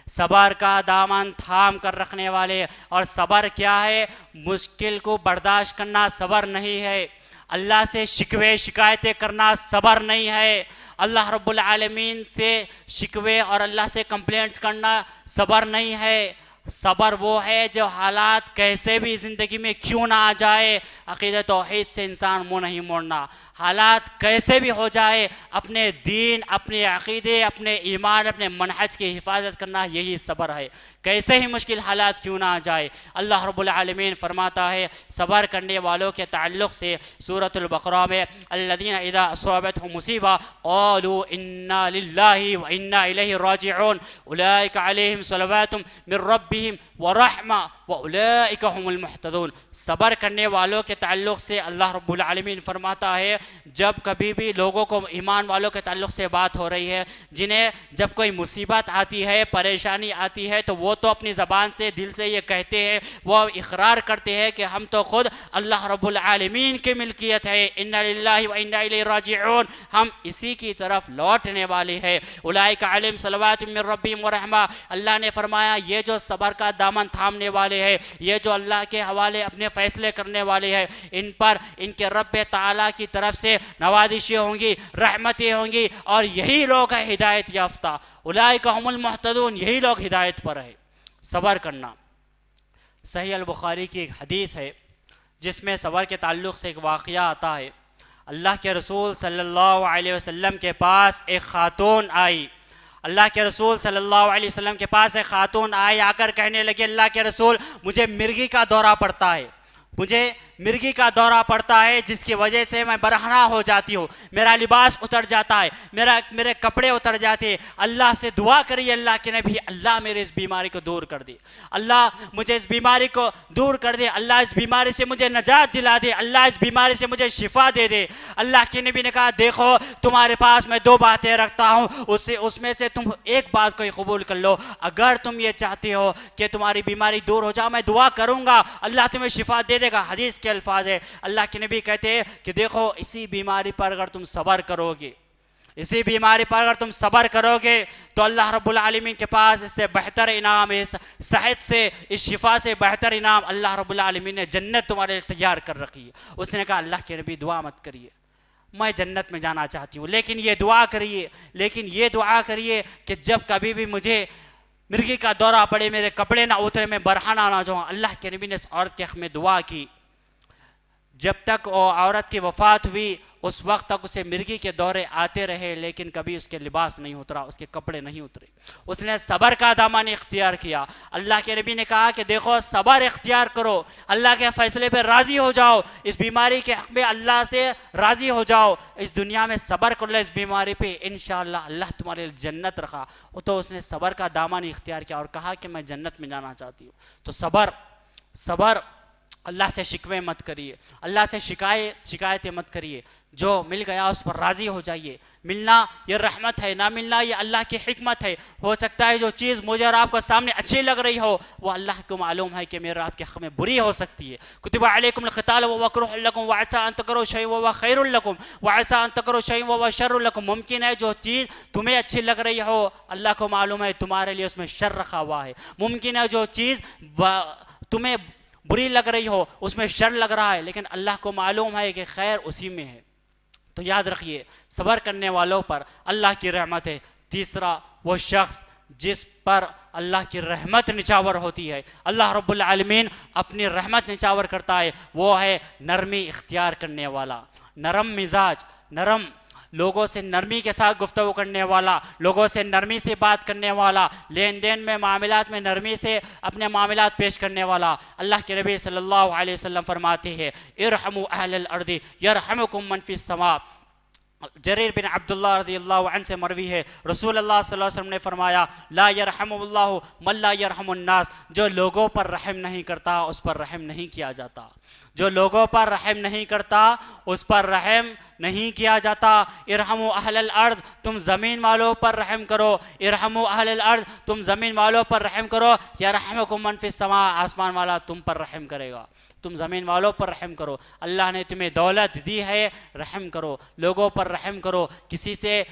صبر کا دامن تھام کر رکھنے والے۔ اور صبر کیا ہے؟ مشکل کو برداشت کرنا صبر نہیں ہے، اللہ سے شکوے شکایتیں کرنا صبر نہیں ہے، اللہ رب العالمین سے شکوے اور اللہ سے کمپلینٹس کرنا صبر نہیں ہے۔ صبر وہ ہے جو حالات کیسے بھی زندگی میں کیوں نہ آ جائے، عقیدہ توحید سے انسان منہ نہیں موڑنا، حالات کیسے بھی ہو جائے اپنے دین، اپنے عقیدے، اپنے ایمان، اپنے منہج کی حفاظت کرنا، یہی صبر ہے، کیسے ہی مشکل حالات کیوں نہ آ جائے۔ اللہ رب العالمین فرماتا ہے صبر کرنے والوں کے تعلق سے سورۃ البقرہ میں الذین اذا اصابتهم مصیبہ قالوا انا للہ وانا الیہ راجعون اولئک علیہم صلوات من ربہم ورحمہ واولئک هم المحتدون۔ صبر کرنے والوں کے تعلق سے اللہ رب العالمین فرماتا ہے جب کبھی بھی لوگوں کو ایمان والوں کے تعلق سے بات ہو رہی ہے، جنہیں جب کوئی مصیبت آتی ہے، پریشانی آتی ہے، تو وہ تو اپنی زبان سے دل سے یہ کہتے ہیں، وہ اقرار کرتے ہیں کہ ہم تو خود اللہ رب العالمین کی ملکیت ہے، انا للہ و انا الیہ راجعون، ہم اسی کی طرف لوٹنے والے ہیں۔ اولئک علیہم صلوات من ربہم ورحمہ، اللہ نے فرمایا یہ جو صبر کا دامن تھامنے والے ہیں، یہ جو اللہ کے حوالے اپنے فیصلے کرنے والے ہیں، ان پر ان کے رب تعالیٰ کی طرف سے نوازشیں ہوں گی، رحمتیں ہوں گی، اور یہی لوگ ہیں ہدایت یافتہ، اولئک هم المہتدون، یہی لوگ ہدایت پر ہے۔ صبر کرنا، صحیح البخاری کی ایک حدیث ہے جس میں صبر کے تعلق سے ایک واقعہ آتا ہے۔ اللہ کے رسول صلی اللہ علیہ وسلم کے پاس ایک خاتون آئی، اللہ کے رسول صلی اللہ علیہ وسلم کے پاس ایک خاتون آئی، آ کر کہنے لگے اللہ کے رسول مجھے مرگی کا دورہ پڑتا ہے، مجھے مرگی کا دورہ پڑتا ہے جس کی وجہ سے میں برہنہ ہو جاتی ہوں، میرا لباس اتر جاتا ہے، میرے کپڑے اتر جاتے ہیں، اللہ سے دعا کریے اللہ کے نبی، اللہ میرے اس بیماری کو دور کر دے، اللہ مجھے اس بیماری کو دور کر دے، اللہ اس بیماری سے مجھے نجات دلا دے، اللہ اس بیماری سے مجھے شفا دے دے۔ اللہ کے نبی نے کہا دیکھو تمہارے پاس میں دو باتیں رکھتا ہوں، اس میں سے تم ایک بات کو قبول کر لو، اگر تم یہ چاہتے ہو کہ تمہاری بیماری دور ہو جائے میں دعا کروں گا، اللہ تمہیں شفا دے دے گا۔ حدیث کے الفاظ ہے، اللہ کے نبی کہتے ہیں کہ دیکھو اسی بیماری پر اگر تم صبر کرو گے، اسی بیماری پر اگر تم صبر کرو گے تو اللہ رب العالمین کے پاس اس سے بہتر انعام، اس صحت سے، اس شفا سے بہتر انعام اللہ رب العالمین نے جنت تمہارے لیے تیار کر رکھی ہے۔ اس نے کہا اللہ کے نبی دعا مت کریے، میں جنت میں جانا چاہتی ہوں، لیکن یہ دعا کریے کہ جب کبھی بھی مجھے مرگی کا دورہ پڑے، میرے کپڑے نہ اترے، میں برہنہ نہ جاؤں۔ اللہ کے نبی نے اس عورت کے حق میں دعا کی، جب تک وہ عورت کی وفات ہوئی اس وقت تک اسے مرگی کے دورے آتے رہے، لیکن کبھی اس کے لباس نہیں اترا، اس کے کپڑے نہیں اترے، اس نے صبر کا دامن اختیار کیا۔ اللہ کے نبی نے کہا کہ دیکھو صبر اختیار کرو، اللہ کے فیصلے پہ راضی ہو جاؤ، اس بیماری کے حق میں اللہ سے راضی ہو جاؤ، اس دنیا میں صبر کر لو اس بیماری پہ، انشاءاللہ اللہ تمہارے لیے جنت رکھا۔ تو اس نے صبر کا دامن اختیار کیا اور کہا کہ میں جنت میں جانا چاہتی ہوں۔ تو صبر، اللہ سے شکوے مت کریے، اللہ سے شکایتیں مت کریے، جو مل گیا اس پر راضی ہو جائیے۔ ملنا یہ رحمت ہے، نہ ملنا یہ اللہ کی حکمت ہے۔ ہو سکتا ہے جو چیز مجھے اور آپ کو سامنے اچھی لگ رہی ہو وہ اللہ کو معلوم ہے کہ میرے آپ کے حق میں بری ہو سکتی ہے۔ کتب علیکم القتال وهو کرہ لکم وعسى ان تکرہوا شیئا وهو خیر لکم وعسى ان تکرہوا شیئا وهو شر لکم۔ ممکن ہے جو چیز تمہیں اچھی لگ رہی ہو اللہ کو معلوم ہے تمہارے لیے اس میں شر رکھا ہوا ہے، ممکن ہے جو چیز تمہیں بری لگ رہی ہو اس میں شر لگ رہا ہے، لیکن اللہ کو معلوم ہے کہ خیر اسی میں ہے۔ تو یاد رکھیے صبر کرنے والوں پر اللہ کی رحمت ہے۔ تیسرا، وہ شخص جس پر اللہ کی رحمت نچاور ہوتی ہے، اللہ رب العالمین اپنی رحمت نچاور کرتا ہے، وہ ہے نرمی اختیار کرنے والا، نرم مزاج، لوگوں سے نرمی کے ساتھ گفتگو کرنے والا، لوگوں سے نرمی سے بات کرنے والا، لین دین میں معاملات میں نرمی سے اپنے معاملات پیش کرنے والا۔ اللہ کے نبی صلی اللہ علیہ وسلم فرماتے ہیں ارحموا اہل الارض یرحمکم من فی السماء۔ جریر بن عبداللہ رضی اللہ عنہ سے مروی ہے، رسول اللہ صلی اللہ علیہ وسلم نے فرمایا لا یرحم اللہ من لا یرحم الناس، جو لوگوں پر رحم نہیں کرتا اس پر رحم نہیں کیا جاتا، جو لوگوں پر رحم نہیں کرتا اس پر رحم نہیں کیا جاتا۔ ارحموا اہل الارض، تم زمین والوں پر رحم کرو، ارحموا اہل الارض، تم زمین والوں پر رحم کرو، یرحمکم من فی السماء، آسمان والا تم پر رحم کرے گا، تم زمین والوں پر رحم کرو۔ اللہ نے تمہیں دولت دی ہے، رحم کرو، لوگوں پر رحم کرو، کسی سے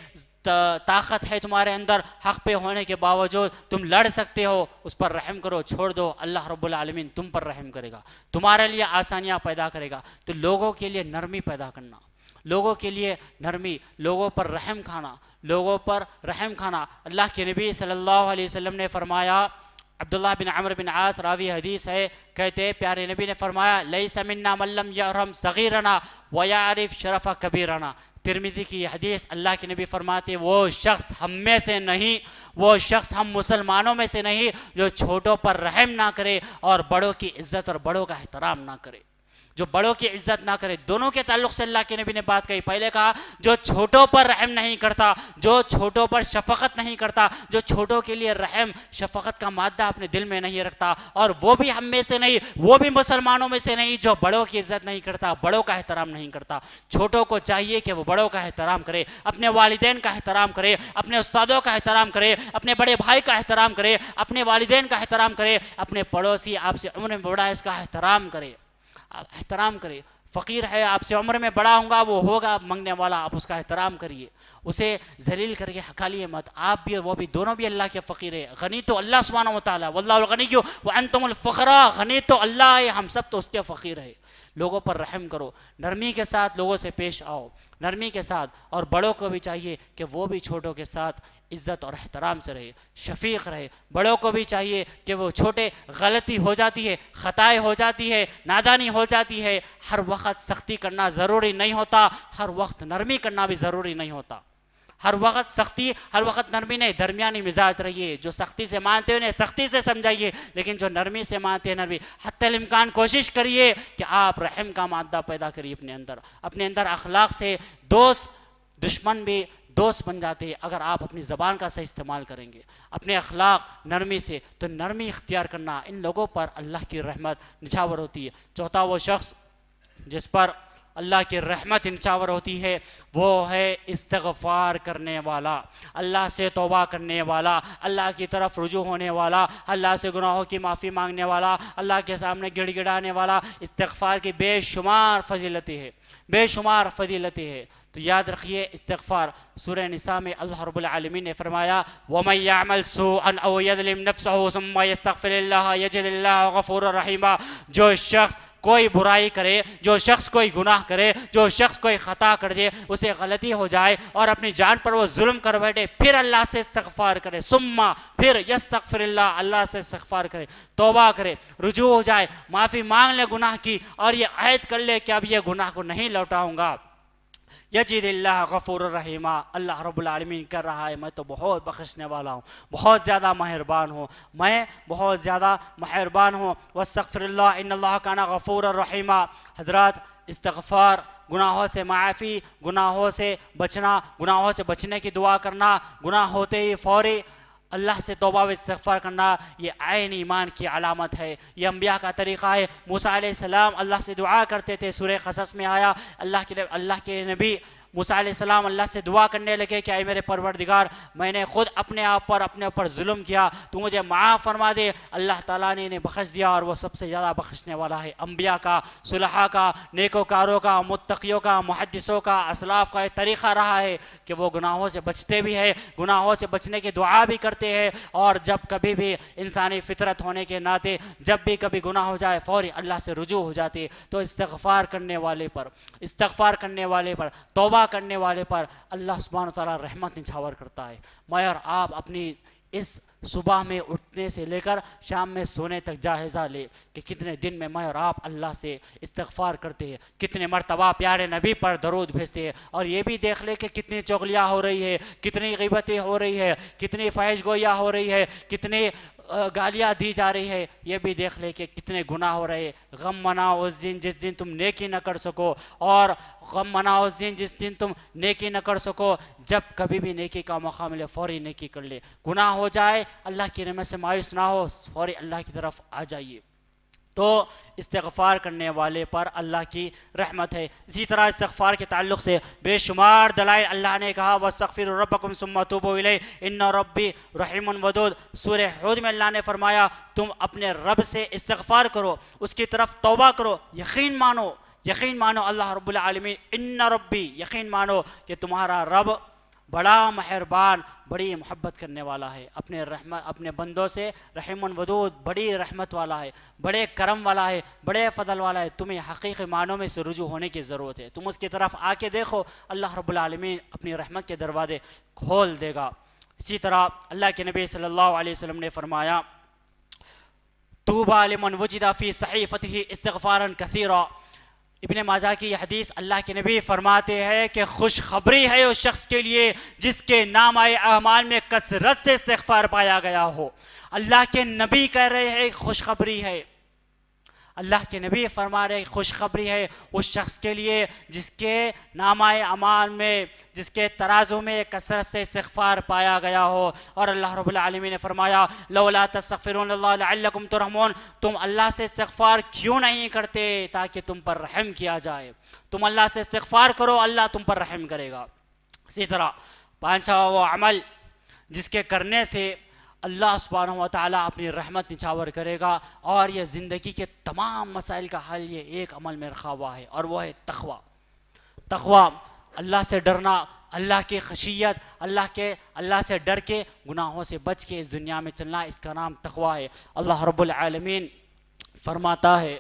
طاقت ہے تمہارے اندر، حق پہ ہونے کے باوجود تم لڑ سکتے ہو، اس پر رحم کرو، چھوڑ دو، اللہ رب العالمین تم پر رحم کرے گا، تمہارے لیے آسانیاں پیدا کرے گا۔ تو لوگوں کے لیے نرمی پیدا کرنا، لوگوں کے لیے نرمی، لوگوں پر رحم کھانا، اللہ کے نبی صلی اللہ علیہ وسلم نے فرمایا، عبداللہ بن عمرو بن عاص راوی حدیث ہے، کہتے پیارے نبی نے فرمایا لیس منا من لم یرحم صغیرنا ویعرف شرف کبیرنا۔ ترمذی کی حدیث، اللہ کے نبی فرماتے وہ شخص ہم میں سے نہیں، وہ شخص ہم مسلمانوں میں سے نہیں جو چھوٹوں پر رحم نہ کرے اور بڑوں کی عزت اور بڑوں کا احترام نہ کرے۔ جو بڑوں کی عزت نہ کرے. دونوں کے تعلق سے اللہ کے نبی نے بات کہی. پہلے کہا جو چھوٹوں پر رحم نہیں کرتا, جو چھوٹوں پر شفقت نہیں کرتا, جو چھوٹوں کے لیے رحم شفقت کا مادہ اپنے دل میں نہیں رکھتا, اور وہ بھی ہم میں سے نہیں, وہ بھی مسلمانوں میں سے نہیں جو بڑوں کی عزت نہیں کرتا, بڑوں کا احترام نہیں کرتا. چھوٹوں کو چاہیے کہ وہ بڑوں کا احترام کرے, اپنے والدین کا احترام کرے, اپنے استادوں کا احترام کرے, اپنے بڑے بھائی کا احترام کرے, اپنے والدین کا احترام کرے, اپنے پڑوسی آپ سے عمر میں بڑا ہے اس کا احترام کرے, احترام کرے. فقیر ہے, آپ سے عمر میں بڑا ہوں گا, وہ ہوگا منگنے والا, آپ اس کا احترام کریے, اسے ذلیل کر کے ہکالیے مت. آپ بھی وہ بھی دونوں بھی اللہ کے فقیر ہے. غنی تو اللہ سبحانہ و تعالیٰ, واللہ الغنی وانتم الفقراء, غنی تو اللہ ہے, ہم سب تو اس کے فقیر ہے. لوگوں پر رحم کرو, نرمی کے ساتھ لوگوں سے پیش آؤ, نرمی کے ساتھ. اور بڑوں کو بھی چاہیے کہ وہ بھی چھوٹوں کے ساتھ عزت اور احترام سے رہے, شفیق رہے. بڑوں کو بھی چاہیے کہ وہ چھوٹے, غلطی ہو جاتی ہے, خطائیں ہو جاتی ہے, نادانی ہو جاتی ہے, ہر وقت سختی کرنا ضروری نہیں ہوتا, ہر وقت نرمی کرنا بھی ضروری نہیں ہوتا. ہر وقت سختی, ہر وقت نرمی نہیں, درمیانی مزاج رہیے. جو سختی سے مانتے ہیں انہیں سختی سے سمجھائیے, لیکن جو نرمی سے مانتے ہیں نرمی. حتی الامکان کوشش کریے کہ آپ رحم کا مادہ پیدا کریے اپنے اندر. اپنے اندر اخلاق سے دوست, دشمن بھی دوست بن جاتے ہیں اگر آپ اپنی زبان کا صحیح استعمال کریں گے. اپنے اخلاق نرمی سے, تو نرمی اختیار کرنا, ان لوگوں پر اللہ کی رحمت نچھاور ہوتی ہے. چوتھا وہ شخص جس پر اللہ کی رحمت نچھاور ہوتی ہے وہ ہے استغفار کرنے والا, اللہ سے توبہ کرنے والا, اللہ کی طرف رجوع ہونے والا, اللہ سے گناہوں کی معافی مانگنے والا, اللہ کے سامنے گڑ گڑانے والا. استغفار کی بے شمار فضیلتیں ہیں, بے شمار فضیلتیں ہیں. تو یاد رکھیے استغفار. سورہ نساء میں اللہ رب العالمین نے فرمایا وَمَن يَعْمَلْ سُوءًا أَوْ يَظْلِمْ نَفْسَهُ ثُمَّ يَسْتَغْفِرِ اللَّهَ يَجِدِ اللَّهَ غَفُورًا رَحِيمًا. جو شخص کوئی برائی کرے, جو شخص کوئی گناہ کرے, جو شخص کوئی خطا کر دے, اسے غلطی ہو جائے اور اپنی جان پر وہ ظلم کر بیٹھے, پھر اللہ سے استغفار کرے, ثم پھر یستغفر اللہ, اللہ سے استغفار کرے, توبہ کرے, رجوع ہو جائے, معافی مانگ لے گناہ کی, اور یہ عہد کر لے کہ اب یہ گناہ کو نہیں لوٹاؤں گا, یجد اللہ غفور الرحیم. اللہ رب العالمین کر رہا ہے میں تو بہت بخشنے والا ہوں, بہت زیادہ مہربان ہوں, میں بہت زیادہ مہربان ہوں. واستغفر اللہ ان اللہ کان غفور الرحیم. حضرات, استغفار, گناہوں سے معافی, گناہوں سے بچنا, گناہوں سے بچنے کی دعا کرنا, گناہ ہوتے ہی فوری اللہ سے توبہ و استغفار کرنا, یہ عین ایمان کی علامت ہے. یہ انبیاء کا طریقہ ہے. موسیٰ علیہ السلام اللہ سے دعا کرتے تھے, سورہ قصص میں آیا, اللہ کے نبی موسیٰ علیہ السلام اللہ سے دعا کرنے لگے کہ اے میرے پروردگار, میں نے خود اپنے اوپر ظلم کیا, تو مجھے معاف فرما دے. اللہ تعالیٰ نے انہیں بخش دیا, اور وہ سب سے زیادہ بخشنے والا ہے. انبیاء کا, صلحاء کا, نیکوکاروں کا, متقیوں کا, محدثوں کا, اسلاف کا ایک طریقہ رہا ہے کہ وہ گناہوں سے بچتے بھی ہیں, گناہوں سے بچنے کی دعا بھی کرتے ہیں, اور جب کبھی بھی انسانی فطرت ہونے کے ناطے جب بھی کبھی گناہ ہو جائے فوری اللہ سے رجوع ہو جاتے. تو استغفار کرنے والے پر, استغفار کرنے والے پر, توبہ کرنے والے پر اللہ سبحانہ وتعالی رحمت نچھاور کرتا ہے. میں اور آپ اپنی اس صبح میں اٹھنے سے لے کر شام میں سونے تک جائزہ لے کہ کتنے دن میں میں اور آپ اللہ سے استغفار کرتے ہیں, کتنے مرتبہ پیارے نبی پر درود بھیجتے ہیں, اور یہ بھی دیکھ لے کہ کتنی چغلیاں ہو رہی ہے, کتنی غیبتیں ہو رہی ہے, کتنی فحش گوئیاں ہو رہی ہے, کتنی گالیاں دی جا رہی ہے. یہ بھی دیکھ لے کہ کتنے گناہ ہو رہے. غم مناؤ اس دن جس دن تم نیکی نہ کر سکو, اور غم مناؤ اس دن جس دن تم نیکی نہ کر سکو. جب کبھی بھی نیکی کا موقع ملے فوری نیکی کر لے. گناہ ہو جائے اللہ کی رحمت سے مایوس نہ ہو, فوری اللہ کی طرف آ جائیے. تو استغفار کرنے والے پر اللہ کی رحمت ہے. اسی طرح استغفار کے تعلق سے بے شمار دلائل اللہ نے کہا وَاسْتَغْفِرُوا رَبَّكُمْ ثُمَّ تُوبُوا إِلَيْهِ إِنَّ رَبِّي رَحِيمٌ وَدُودٌ. سورہ حود میں اللہ نے فرمایا تم اپنے رب سے استغفار کرو, اس کی طرف توبہ کرو, یقین مانو, یقین مانو اللہ رب العالمین ان ربی, یقین مانو کہ تمہارا رب بڑا مہربان, بڑی محبت کرنے والا ہے, اپنے بندوں سے رحیم ودود, بڑی رحمت والا ہے, بڑے کرم والا ہے, بڑے فضل والا ہے. تمہیں حقیقی معنوں میں سے رجوع ہونے کی ضرورت ہے. تم اس کی طرف آ کے دیکھو, اللہ رب العالمین اپنی رحمت کے دروازے کھول دے گا. اسی طرح اللہ کے نبی صلی اللہ علیہ وسلم نے فرمایا طوبیٰ لمن وجد فی صحیفتہ استغفارا کثیرا. ابن ماجہ کی یہ حدیث اللہ کے نبی فرماتے ہیں کہ خوشخبری ہے اس شخص کے لیے جس کے نامہ اعمال میں کثرت سے استغفار پایا گیا ہو. اللہ کے نبی کہہ رہے ہیں خوشخبری ہے. اللہ کے نبی فرما رہے خوشخبری ہے اس شخص کے لیے جس کے نامہ اعمال میں، جس کے ترازو میں کثرت سے استغفار پایا گیا ہو۔ اور اللہ رب العالمین نے فرمایا لولا تستغفرون اللہ لعلکم ترحمون، تم اللہ سے استغفار کیوں نہیں کرتے تاکہ تم پر رحم کیا جائے۔ تم اللہ سے استغفار کرو، اللہ تم پر رحم کرے گا۔ اسی طرح پانچواں وہ عمل جس کے کرنے سے اللہ سبحانہ و تعالیٰ اپنی رحمت نچھاور کرے گا، اور یہ زندگی کے تمام مسائل کا حل یہ ایک عمل میں رکھا ہوا ہے، اور وہ ہے تقوی۔ تقوی اللہ سے ڈرنا، اللہ کی خشیت، اللہ سے ڈر کے گناہوں سے بچ کے اس دنیا میں چلنا، اس کا نام تقوی ہے۔ اللہ رب العالمین فرماتا ہے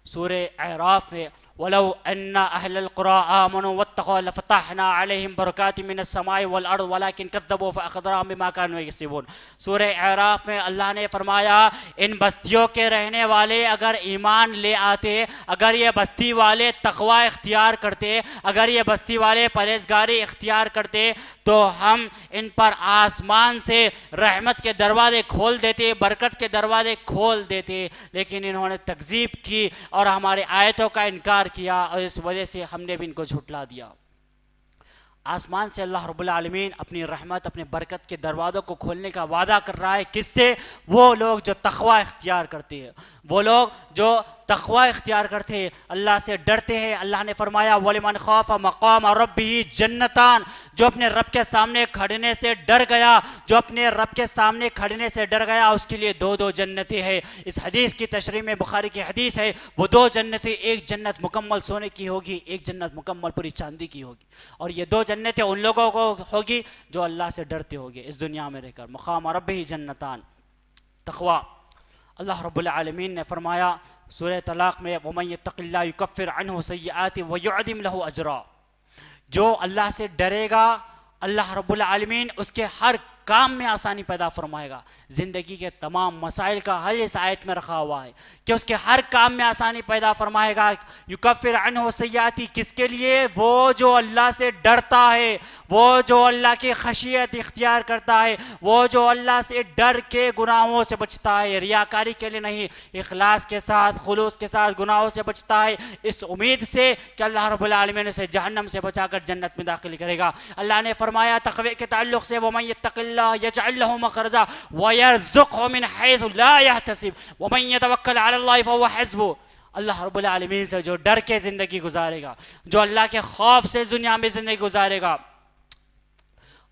سورہ اعراف میں وَلَوْ أَنَّ أَهْلَ الْقُرَىٰ آمَنُوا وَاتَّقَوْا لَفَتَحْنَا عَلَيْهِمْ بَرَكَاتٍ مِّنَ السَّمَاءِ وَالْأَرْضِ وَلَٰكِن كَذَّبُوا فَأَخَذْنَاهُم بِمَا كَانُوا يَكْسِبُونَ۔ سورہ اعراف میں اللہ نے فرمایا ان بستیوں کے رہنے والے اگر ایمان لے آتے، اگر یہ بستی والے تقوی اختیار کرتے، اگر یہ بستی والے پرہیزگاری اختیار کرتے تو ہم ان پر آسمان سے رحمت کے دروازے کھول دیتے، برکت کے دروازے کھول دیتے، لیکن انہوں نے تکذیب کی اور ہمارے آیتوں کا انکار کیا، اور اس وجہ سے ہم نے بھی ان کو جھٹلا دیا۔ آسمان سے اللہ رب العالمین اپنی رحمت، اپنے برکت کے دروازوں کو کھولنے کا وعدہ کر رہا ہے، کس سے؟ وہ لوگ جو تقوی اختیار کرتے ہیں، وہ لوگ جو تقوی اختیار کرتے ہیں، اللہ سے ڈرتے ہیں۔ اللہ نے فرمایا وَلِمَنْ خَافَ مَقَامَ رَبِّهِ جَنَّتَانِ، جو اپنے رب کے سامنے کھڑنے سے ڈر گیا، جو اپنے رب کے سامنے کھڑنے سے ڈر گیا، اس کے لیے دو جنتیں ہیں۔ اس حدیث کی تشریح میں بخاری کی حدیث ہے، وہ دو جنتیں، ایک جنت مکمل سونے کی ہوگی، ایک جنت مکمل پوری چاندی کی ہوگی، اور یہ دو جنتیں ان لوگوں کو ہوگی جو اللہ سے ڈرتے ہوگے اس دنیا میں رہ کر۔ مقام ربہ جنتان، تقوی۔ اللہ رب العالمین نے فرمایا سورہ طلاق میں وَمَن يَتَّقِ اللَّهَ يُكَفِّرْ عَنْهُ سَيِّئَاتِهِ وَيُعْظِمْ لَهُ أَجْرًا، جو اللہ سے ڈرے گا اللہ رب العالمین اس کے ہر کام میں آسانی پیدا فرمائے گا۔ زندگی کے تمام مسائل کا حل اس آیت میں رکھا ہوا ہے کہ اس کے ہر کام میں آسانی پیدا فرمائے گا۔ یکفر عنہ سیئاتی، کس کے لیے؟ وہ جو اللہ سے ڈرتا ہے، وہ جو اللہ کی خشیت اختیار کرتا ہے، وہ جو اللہ سے ڈر کے گناہوں سے بچتا ہے، ریاکاری کے لیے نہیں، اخلاص کے ساتھ، خلوص کے ساتھ گناہوں سے بچتا ہے، اس امید سے کہ اللہ رب العالمین اسے جہنم سے بچا کر جنت میں داخل کرے گا۔ اللہ نے فرمایا تقوی کے تعلق سے وَمَن يَتَّقِ اللَّهَ يَجْعَلْ لَهُ مَخْرَجًا وَيَرْزُقْهُ مِنْ حَيْثُ لَا يَحْتَسِبُ وَمَن يَتَوَكَّلْ عَلَى اللَّهِ فَهُوَ حَسْبُهُ۔ اللہ رب العالمین سے جو ڈر کے زندگی گزارے گا، جو اللہ کے خوف سے دنیا میں زندگی گزارے گا،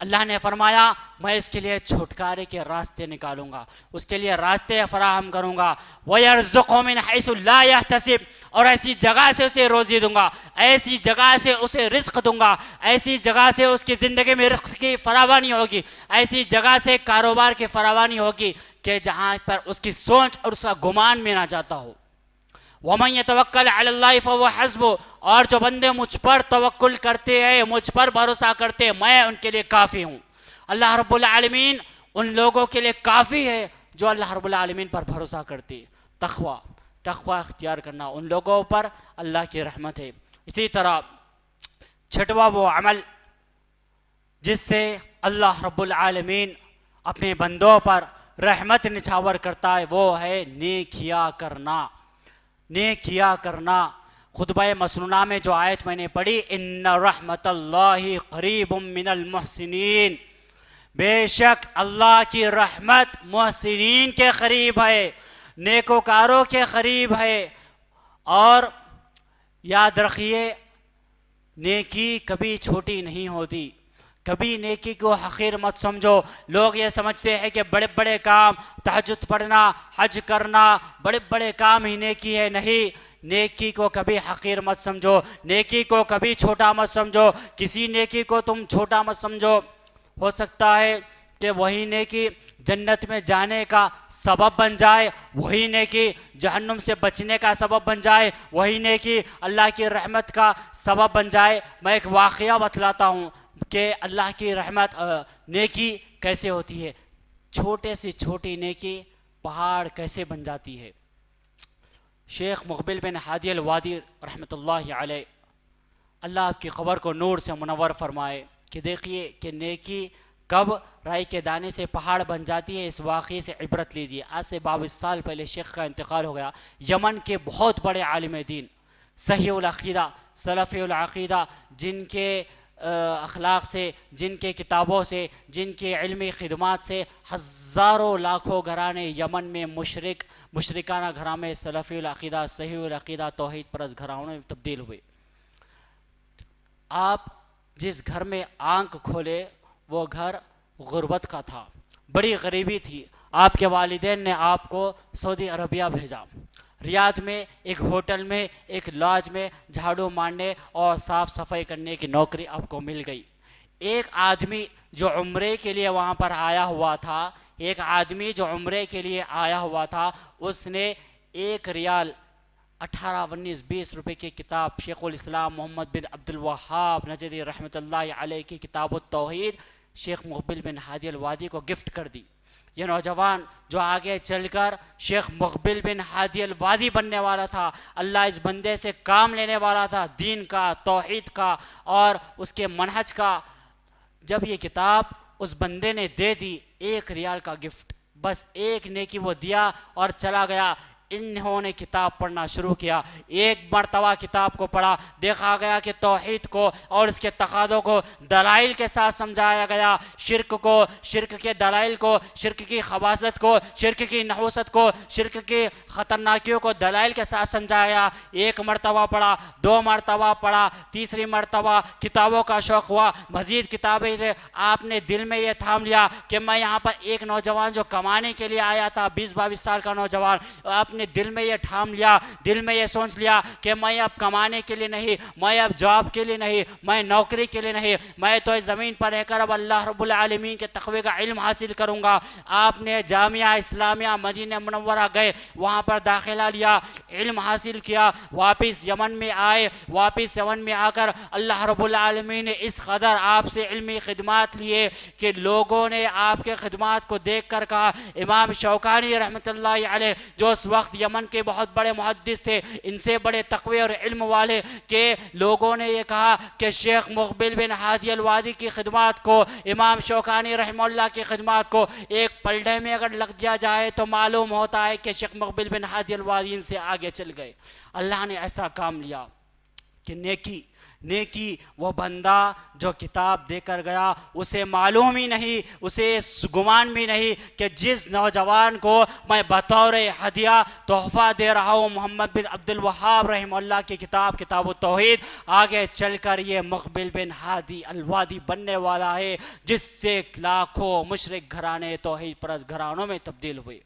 اللہ نے فرمایا میں اس کے لیے چھٹکارے کے راستے نکالوں گا، اس کے لیے راستے فراہم کروں گا۔ وَيَرْزُقْهُ مِنْ حَيْثُ لَا يَحْتَسِبُ، اور ایسی جگہ سے اسے روزی دوں گا، ایسی جگہ سے اسے رزق دوں گا، ایسی جگہ سے اس کی زندگی میں رزق کی فراوانی ہوگی، ایسی جگہ سے کاروبار کی فراوانی ہوگی کہ جہاں پر اس کی سوچ اور اس کا گمان میں نہ جاتا ہو۔ وَمَن يَتَوَكَّلْ عَلَى اللَّهِ فَهُوَ حَسْبُهُ، اور جو بندے مجھ پر توکل کرتے ہیں، مجھ پر بھروسہ کرتے ہیں، میں ان کے لیے کافی ہوں۔ اللہ رب العالمین ان لوگوں کے لیے کافی ہے جو اللہ رب العالمین پر بھروسہ کرتے ہیں۔ تقوی اختیار کرنا ان لوگوں پر اللہ کی رحمت ہے۔ اسی طرح چھٹواں وہ عمل جس سے اللہ رب العالمین اپنے بندوں پر رحمت نچھاور کرتا ہے، وہ ہے نیکیاں کرنا۔ نیکیاں کرنا۔ خطبہ مسنونہ میں جو آیت میں نے پڑھی ان رحمت اللہ قریب من المحسنین، بے شک اللہ کی رحمت محسنین کے قریب ہے، نیکوکاروں کے قریب ہے۔ اور یاد رکھیے نیکی کبھی چھوٹی نہیں ہوتی، کبھی نیکی کو حقیر مت سمجھو۔ لوگ یہ سمجھتے ہیں کہ بڑے بڑے کام، تہجد پڑھنا، حج کرنا، بڑے بڑے کام ہی نیکی ہے۔ نہیں، نیکی کو کبھی حقیر مت سمجھو، نیکی کو کبھی چھوٹا مت سمجھو، کسی نیکی کو تم چھوٹا مت سمجھو۔ ہو سکتا ہے کہ وہی نیکی جنت میں جانے کا سبب بن جائے، وہی نیکی جہنم سے بچنے کا سبب بن جائے، وہی نیکی اللہ کی رحمت کا سبب بن جائے۔ میں ایک واقعہ بتلاتا ہوں کہ اللہ کی رحمت نیکی کیسے ہوتی ہے، چھوٹے سے چھوٹی نیکی پہاڑ کیسے بن جاتی ہے۔ شیخ مقبل بن ہادی الوادی رحمۃ اللہ علیہ، اللہ آپ کی قبر کو نور سے منور فرمائے، کہ دیکھیے کہ نیکی کب رائی کے دانے سے پہاڑ بن جاتی ہے، اس واقعے سے عبرت لیجیے۔ آج سے 22 سال پہلے شیخ کا انتقال ہو گیا، یمن کے بہت بڑے عالم دین، صحیح العقیدہ، سلفی العقیدہ، جن کے اخلاق سے، جن کے کتابوں سے، جن کے علمی خدمات سے ہزاروں لاکھوں گھرانے یمن میں مشرکانہ گھرانے میں سلفی العقیدہ، صحیح العقیدہ، توحید پرست گھرانوں میں تبدیل ہوئے۔ آپ جس گھر میں آنکھ کھولے وہ گھر غربت کا تھا، بڑی غریبی تھی۔ آپ کے والدین نے آپ کو سعودی عربیہ بھیجا، ریاض میں ایک ہوٹل میں، ایک لاج میں جھاڑو مارنے اور صاف صفائی کرنے کی نوکری آپ کو مل گئی۔ ایک آدمی جو عمرے کے لیے وہاں پر آیا ہوا تھا، اس نے 1 ریال 18 19 20 روپے کی کتاب شیخ الاسلام محمد بن عبد الوہاب نجدی رحمۃ اللہ علیہ کی کتاب التوحید شیخ مقبل بن ہادی الوادی کو گفٹ کر دی۔ یہ نوجوان جو آگے چل کر شیخ مقبل بن ہادی الوادی بننے والا تھا، اللہ اس بندے سے کام لینے والا تھا، دین کا، توحید کا اور اس کے منہج کا۔ جب یہ کتاب اس بندے نے دے دی، 1 ریال کا گفٹ، بس ایک نیکی وہ دیا اور چلا گیا۔ انہوں نے کتاب پڑھنا شروع کیا، ایک مرتبہ کتاب کو پڑھا، دیکھا گیا کہ توحید کو اور اس کے تقاضوں کو دلائل کے ساتھ سمجھایا گیا، شرک کو، شرک کے دلائل کو، شرک کی خباثت کو، شرک کی نحوست کو، شرک کی خطرناکیوں کو دلائل کے ساتھ سمجھایا۔ 1 مرتبہ پڑھا، 2 مرتبہ پڑھا، تیسری مرتبہ کتابوں کا شوق ہوا، مزید کتابیں آپ نے دل میں یہ تھام لیا کہ میں یہاں پر ایک نوجوان جو کمانے کے لیے آیا تھا، 20-22 سال کا نوجوان، آپ نے دل میں یہ ٹھام لیا، دل میں یہ سوچ لیا کہ میں اب کمانے کے لیے نہیں، میں اب جاب کے لیے نہیں، میں نوکری کے لیے نہیں، میں تو اس زمین پر رہ کر اب اللہ رب العالمین کے تقوی کا علم حاصل کروں گا۔ آپ نے جامعہ اسلامیہ مدینہ منورہ گئے، وہاں پر داخلہ لیا، علم حاصل کیا، واپس یمن میں آئے، واپس یمن میں آ کر اللہ رب العالمین نے اس قدر آپ سے علمی خدمات لیے کہ لوگوں نے آپ کے خدمات کو دیکھ کر کہا، امام شوکانی رحمۃ اللہ علیہ جو اس وقت یمن کے بہت بڑے محدث تھے، ان سے بڑے تقوی اور علم والے، کہ لوگوں نے یہ کہا کہ شیخ مقبل بن ہادی الوادی کی خدمات کو، امام شوکانی رحمہ اللہ کی خدمات کو ایک پلڑے میں اگر لگ دیا جائے تو معلوم ہوتا ہے کہ شیخ مقبل بن ہادی الوادی ان سے آگے چل گئے۔ اللہ نے ایسا کام لیا کہ نیکی وہ بندہ جو کتاب دے کر گیا، اسے معلوم ہی نہیں، اسے گمان بھی نہیں کہ جس نوجوان کو میں بطور ہدیہ تحفہ دے رہا ہوں محمد بن عبد الوہاب رحمہ اللہ کی کتاب التوحید، آگے چل کر یہ مقبل بن ہادی الوادی بننے والا ہے، جس سے لاکھوں مشرک گھرانے توحید پرست گھرانوں میں تبدیل ہوئے۔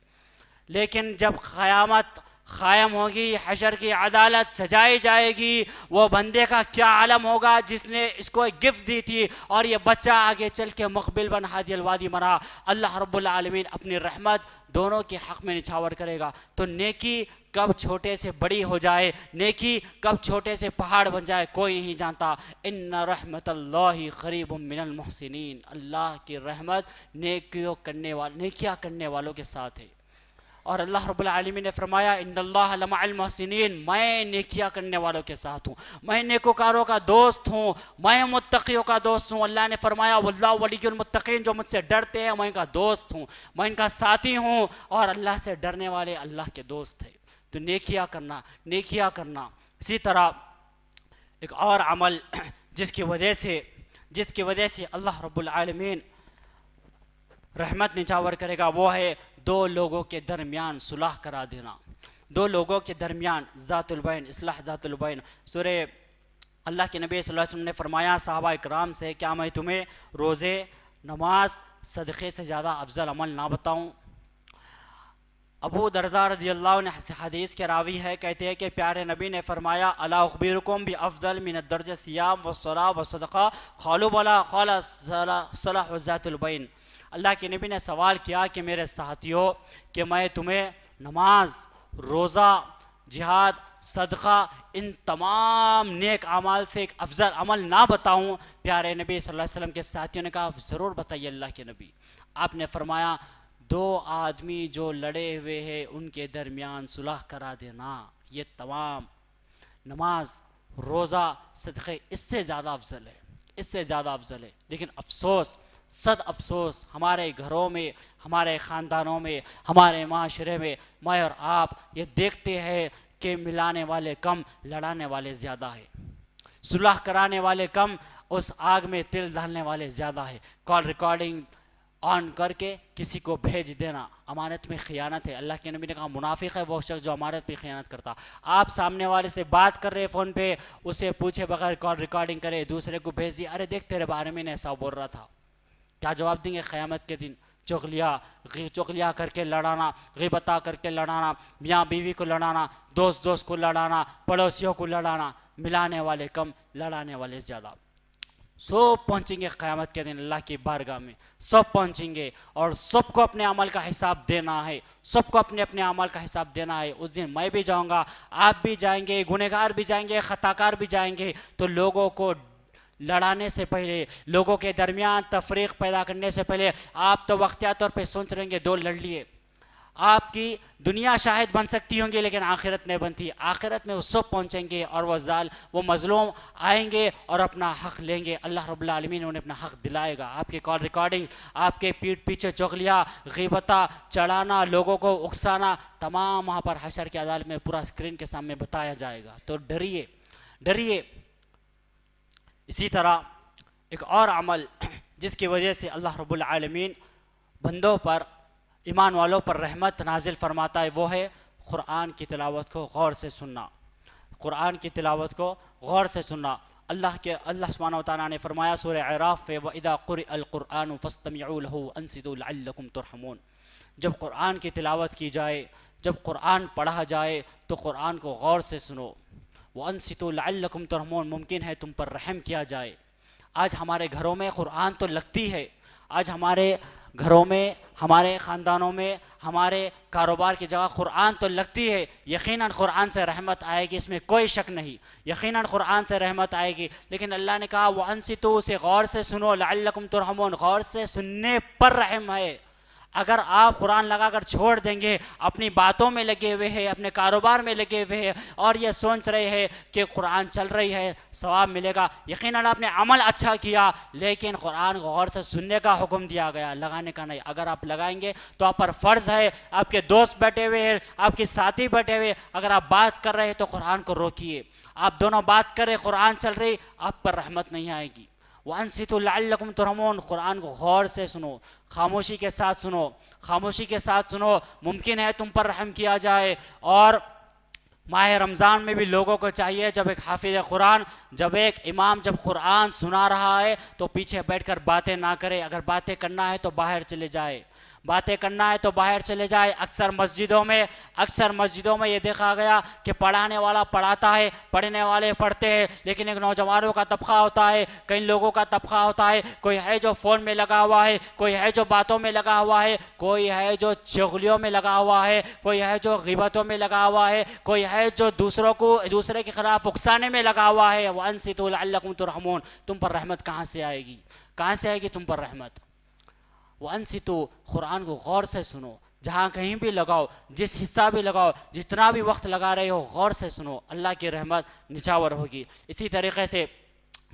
لیکن جب قیامت قائم ہوگی، حشر کی عدالت سجائی جائے گی، وہ بندے کا کیا عالم ہوگا جس نے اس کو ایک گفٹ دی تھی اور یہ بچہ آگے چل کے مقبل بن ہادی الوادی مرا۔ اللہ رب العالمین اپنی رحمت دونوں کے حق میں نچھاور کرے گا۔ تو نیکی کب چھوٹے سے بڑی ہو جائے، نیکی کب چھوٹے سے پہاڑ بن جائے، کوئی نہیں جانتا۔ ان رحمت اللہ قریب من المحسنین، اللہ کی رحمت نیکیاں کرنے والوں کے ساتھ ہے۔ اور اللہ رب العالمین نے فرمایا ان اللہ لمع المحسنین، میں نیکیاں کرنے والوں کے ساتھ ہوں، میں نیکوکاروں کا دوست ہوں، میں متقیوں کا دوست ہوں۔ اللہ نے فرمایا واللہ ولی المتقین، جو مجھ سے ڈرتے ہیں میں ان کا دوست ہوں، میں ان کا ساتھی ہوں، اور اللہ سے ڈرنے والے اللہ کے دوست ہیں۔ تو نیکیاں کرنا۔ اسی طرح ایک اور عمل جس کی وجہ سے اللہ رب العالمین رحمت نچھاور کرے گا، وہ ہے 2 لوگوں کے درمیان صلح کرا دینا۔ 2 لوگوں کے درمیان ذات البین، اصلاح ذات البین۔ سورہ اللہ کے نبی صلی اللہ علیہ وسلم نے فرمایا صحابہ اکرام سے، کیا میں تمہیں روزے، نماز، صدقے سے زیادہ افضل عمل نہ بتاؤں؟ ابو درداء رضی اللہ عنہ حدیث کے راوی ہے، کہتے ہیں کہ پیارے نبی نے فرمایا الا اخبرکم بافضل من الدرج الصیام والصلاۃ والصدقہ، قالوا بلی، قال صلاح ذات البین۔ اللہ کے نبی نے سوال کیا کہ میرے ساتھیوں، کہ میں تمہیں نماز، روزہ، جہاد، صدقہ، ان تمام نیک اعمال سے ایک افضل عمل نہ بتاؤں؟ پیارے نبی صلی اللہ علیہ وسلم کے ساتھیوں نے کہا ضرور بتائیے اللہ کے نبی۔ آپ نے فرمایا 2 آدمی جو لڑے ہوئے ہیں ان کے درمیان صلح کرا دینا، یہ تمام نماز، روزہ، صدقے اس سے زیادہ افضل ہے، لیکن افسوس صد افسوس ہمارے گھروں میں، ہمارے خاندانوں میں، ہمارے معاشرے میں میں اور آپ یہ دیکھتے ہیں کہ ملانے والے کم، لڑانے والے زیادہ ہیں، صلح کرانے والے کم، اس آگ میں تل ڈالنے والے زیادہ ہے۔ کال ریکارڈنگ آن کر کے کسی کو بھیج دینا امانت میں خیانت ہے۔ اللہ کے نبی نے کہا منافق ہے وہ شخص جو امانت میں خیانت کرتا۔ آپ سامنے والے سے بات کر رہے فون پہ، اسے پوچھے بغیر کال ریکارڈنگ کرے، دوسرے کو بھیج دی، ارے دیکھ تیرے بارے میں نے ایسا بول رہا تھا، کیا جواب دیں گے قیامت کے دن؟ چغلیاں کر کے لڑانا، غیبتہ کر کے لڑانا، میاں بیوی کو لڑانا، دوست کو لڑانا، پڑوسیوں کو لڑانا، ملانے والے کم، لڑانے والے زیادہ۔ سب پہنچیں گے قیامت کے دن اللہ کی بارگاہ میں، سب پہنچیں گے اور سب کو اپنے عمل کا حساب دینا ہے، سب کو اپنے اپنے عمل کا حساب دینا ہے۔ اس دن میں بھی جاؤں گا، آپ بھی جائیں گے، گنہگار بھی جائیں گے، خطا کار بھی جائیں گے۔ تو لوگوں کو لڑانے سے پہلے، لوگوں کے درمیان تفریق پیدا کرنے سے پہلے آپ تو وقتیہ طور پہ سوچ رہیں گے دو لڑ لیے، آپ کی دنیا شاہد بن سکتی ہوں گی لیکن آخرت نہیں بنتی۔ آخرت میں وہ سب پہنچیں گے اور وہ مظلوم آئیں گے اور اپنا حق لیں گے، اللہ رب العالمین انہیں اپنا حق دلائے گا۔ آپ کی کال ریکارڈنگ، آپ کے پیٹھ پیچھے چغلیاں، غیبتہ چڑھانا، لوگوں کو اکسانا، تمام وہاں پر حشر کی عدالت میں پورا اسکرین کے سامنے بتایا جائے گا۔ تو ڈریے۔ اسی طرح ایک اور عمل جس کی وجہ سے اللہ رب العالمین بندوں پر، ایمان والوں پر رحمت نازل فرماتا ہے، وہ ہے قرآن کی تلاوت کو غور سے سننا۔ قرآن کی تلاوت کو غور سے سننا۔ اللہ سبحانہ وتعالیٰ نے فرمایا سورہ اعراف میں وَإِذَا قُرِئَ الْقُرْآنُ فَاسْتَمِعُوا لَهُ وَأَنصِتُوا لَعَلَّكُمْ تُرْحَمُونَ۔ جب قرآن کی تلاوت کی جائے، جب قرآن پڑھا جائے تو قرآن کو غور سے سنو۔ وَأَنصِتُوا لَعَلَّكُمْ تُرْحَمُونَ، ممکن ہے تم پر رحم کیا جائے۔ آج ہمارے گھروں میں قرآن تو لگتی ہے، آج ہمارے گھروں میں، ہمارے خاندانوں میں، ہمارے کاروبار کی جگہ قرآن تو لگتی ہے۔ یقیناً قرآن سے رحمت آئے گی، اس میں کوئی شک نہیں، یقیناً قرآن سے رحمت آئے گی، لیکن اللہ نے کہا وَأَنصِتُوا، اسے غور سے سنو، لَعَلَّكُمْ تُرْحَمُونَ، غور سے سننے پر رحم ہے۔ اگر آپ قرآن لگا کر چھوڑ دیں گے، اپنی باتوں میں لگے ہوئے ہیں، اپنے کاروبار میں لگے ہوئے ہیں اور یہ سوچ رہے ہیں کہ قرآن چل رہی ہے، ثواب ملے گا، یقیناً آپ نے عمل اچھا کیا، لیکن قرآن کو غور سے سننے کا حکم دیا گیا، لگانے کا نہیں۔ اگر آپ لگائیں گے تو آپ پر فرض ہے، آپ کے دوست بیٹھے ہوئے ہیں، آپ کے ساتھی بیٹھے ہوئے، اگر آپ بات کر رہے ہیں تو قرآن کو روکیے۔ آپ دونوں بات کر رہے، قرآن چل رہی، آپ پر رحمت نہیں آئے گی۔ وَأَنصِتُوا لَعَلَّكُمْ تُرْحَمُونَ، قرآن کو غور سے سنو، خاموشی کے ساتھ سنو، خاموشی کے ساتھ سنو، ممکن ہے تم پر رحم کیا جائے۔ اور ماہ رمضان میں بھی لوگوں کو چاہیے، جب ایک حافظ قرآن، جب ایک امام جب قرآن سنا رہا ہے تو پیچھے بیٹھ کر باتیں نہ کرے، اگر باتیں کرنا ہے تو باہر چلے جائے، باتیں کرنا ہے تو باہر چلے جائے۔ اکثر مسجدوں میں یہ دیکھا گیا کہ پڑھانے والا پڑھاتا ہے، پڑھنے والے پڑھتے ہیں، لیکن ایک نوجوانوں کا طبقہ ہوتا ہے، کئی لوگوں کا طبقہ ہوتا ہے، کوئی ہے جو فون میں لگا ہوا ہے، کوئی ہے جو باتوں میں لگا ہوا ہے، کوئی ہے جو چغلیوں میں لگا ہوا ہے، کوئی ہے جو غیبتوں میں لگا ہوا ہے، کوئی ہے جو دوسرے کے خلاف اکسانے میں لگا ہوا ہے۔ وَأَنصِتُوا لَعَلَّكُمْ تُرْحَمُونَ، تم پر رحمت کہاں سے آئے گی؟ کہاں سے آئے گی تم پر رحمت؟ وَأَنصِتُوا، قرآن کو غور سے سنو، جہاں کہیں بھی لگاؤ، جس حصہ بھی لگاؤ، جتنا بھی وقت لگا رہے ہو، غور سے سنو، اللہ کی رحمت نچھاور ہوگی۔ اسی طریقے سے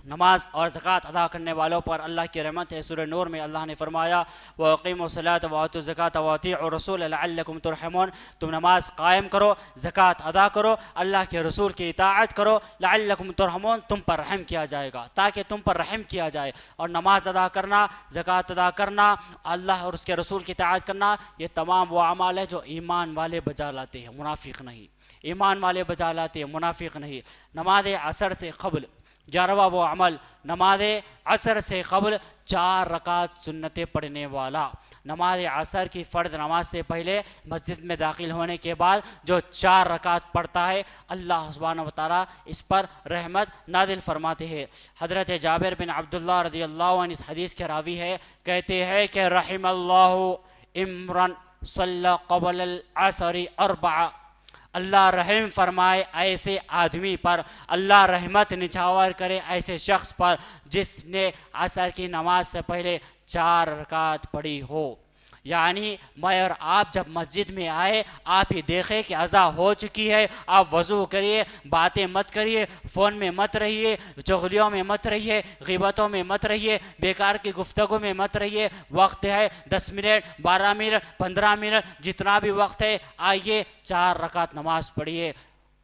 نماز اور زکوٰۃ ادا کرنے والوں پر اللہ کی رحمت ہے۔ سورہ نور میں اللہ نے فرمایا وَأَقِیمُوا الصَّلَاةَ وَآتُوا الزَّکَاةَ وَأَطِیعُوا الرَّسُولَ لَعَلَّکُمْ تُرْحَمُونَ، تم نماز قائم کرو، زکوٰۃ ادا کرو، اللہ کے رسول کی اطاعت کرو، لعلکم ترحمون، تم پر رحم کیا جائے گا، تاکہ تم پر رحم کیا جائے۔ اور نماز ادا کرنا، زکوٰۃ ادا کرنا، اللہ اور اس کے رسول کی اطاعت کرنا، یہ تمام وہ اعمال ہیں جو ایمان والے بجا لاتے ہیں، منافق نہیں، ایمان والے بجا لاتے ہیں، منافق نہیں۔ نماز عصر سے قبل 11واں وہ عمل، نماز عصر سے قبل 4 رکعت سنتیں پڑھنے والا، نماز عصر کی فرض نماز سے پہلے مسجد میں داخل ہونے کے بعد جو 4 رکعت پڑھتا ہے، اللہ سبحانہ وتعالی اس پر رحمت نازل فرماتے ہیں۔ حضرت جابر بن عبداللہ رضی اللہ عنہ اس حدیث کے راوی ہے، کہتے ہیں کہ رحم اللہ امرا صلی قبل العصر 4، اللہ رحم فرمائے ایسے آدمی پر، اللہ رحمت نچھاور کرے ایسے شخص پر جس نے عصر کی نماز سے پہلے 4 رکعت پڑھی ہو۔ یعنی میں اور آپ جب مسجد میں آئے آپ یہ دیکھیں کہ اذان ہو چکی ہے، آپ وضو کریے، باتیں مت کریے، فون میں مت رہیے، چغلیوں میں مت رہیے، غیبتوں میں مت رہیے، بیکار کی گفتگو میں مت رہیے. وقت ہے 10 منٹ 12 منٹ 15 منٹ جتنا بھی وقت ہے، آئیے 4 رکعت نماز پڑھیے.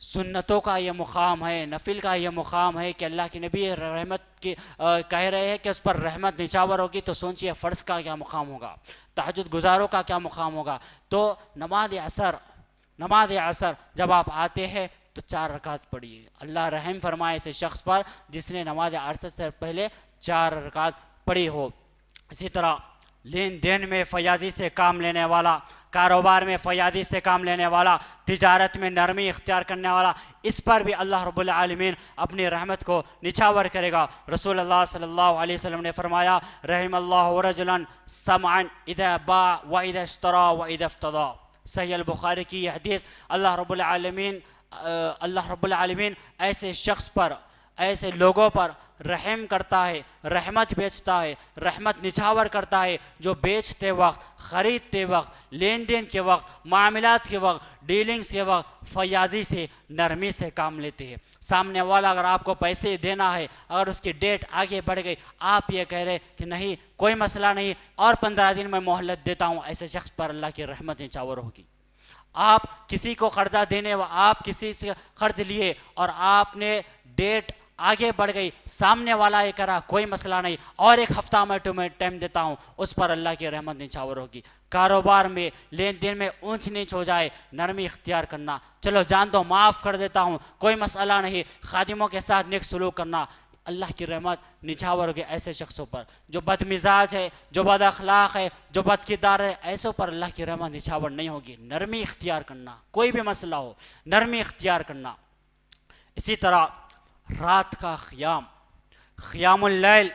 سنتوں کا یہ مقام ہے، نفل کا یہ مقام ہے کہ اللہ کے نبی رحمت کی کہہ رہے ہیں کہ اس پر رحمت نچاور ہوگی، تو سوچئے فرض کا کیا مقام ہوگا، تہجد گزاروں کا کیا مقام ہوگا. تو نماز عصر جب آپ آتے ہیں تو 4 رکعت پڑھیے. اللہ رحم فرمائے ایسے شخص پر جس نے نماز عصر سے پہلے 4 رکعت پڑھی ہو. اسی طرح لین دین میں فیاضی سے کام لینے والا، کاروبار میں فیاضی سے کام لینے والا، تجارت میں نرمی اختیار کرنے والا، اس پر بھی اللہ رب العالمین اپنی رحمت کو نچھاور کرے گا. رسول اللہ صلی اللہ علیہ وسلم نے فرمایا رحم اللہ رجلا سمعا اذا باع واذا اشترى واذا افتضى. صحیح البخاری کی یہ حدیث. اللہ رب العالمین ایسے شخص پر، ایسے لوگوں پر رحم کرتا ہے، رحمت بیچتا ہے، رحمت نچھاور کرتا ہے جو بیچتے وقت، خریدتے وقت، لین دین کے وقت، معاملات کے وقت، ڈیلنگز کے وقت فیاضی سے، نرمی سے کام لیتے ہیں. سامنے والا اگر آپ کو پیسے دینا ہے، اگر اس کی ڈیٹ آگے بڑھ گئی، آپ یہ کہہ رہے کہ نہیں کوئی مسئلہ نہیں اور 15 دن میں مہلت دیتا ہوں، ایسے شخص پر اللہ کی رحمت نچھاور ہوگی. آپ کسی کو قرضہ دینے، آپ کسی سے قرض لیے اور آپ نے ڈیٹ آگے بڑھ گئی، سامنے والا یہ کرا کوئی مسئلہ نہیں اور 1 ہفتہ میں تمہیں ٹائم دیتا ہوں، اس پر اللہ کی رحمت نچھاور ہوگی. کاروبار میں، لین دین میں اونچ نیچ ہو جائے، نرمی اختیار کرنا، چلو جان دو معاف کر دیتا ہوں کوئی مسئلہ نہیں، خادموں کے ساتھ نیک سلوک کرنا، اللہ کی رحمت نچھاور ہوگی ایسے شخصوں پر. جو بد مزاج ہے، جو بد اخلاق ہے، جو بد کردار ہے، ایسوں پر اللہ کی رحمت نچھاور نہیں ہوگی. نرمی اختیار کرنا، کوئی بھی مسئلہ ہو نرمی اختیار کرنا. اسی طرح رات کا قیام اللیل،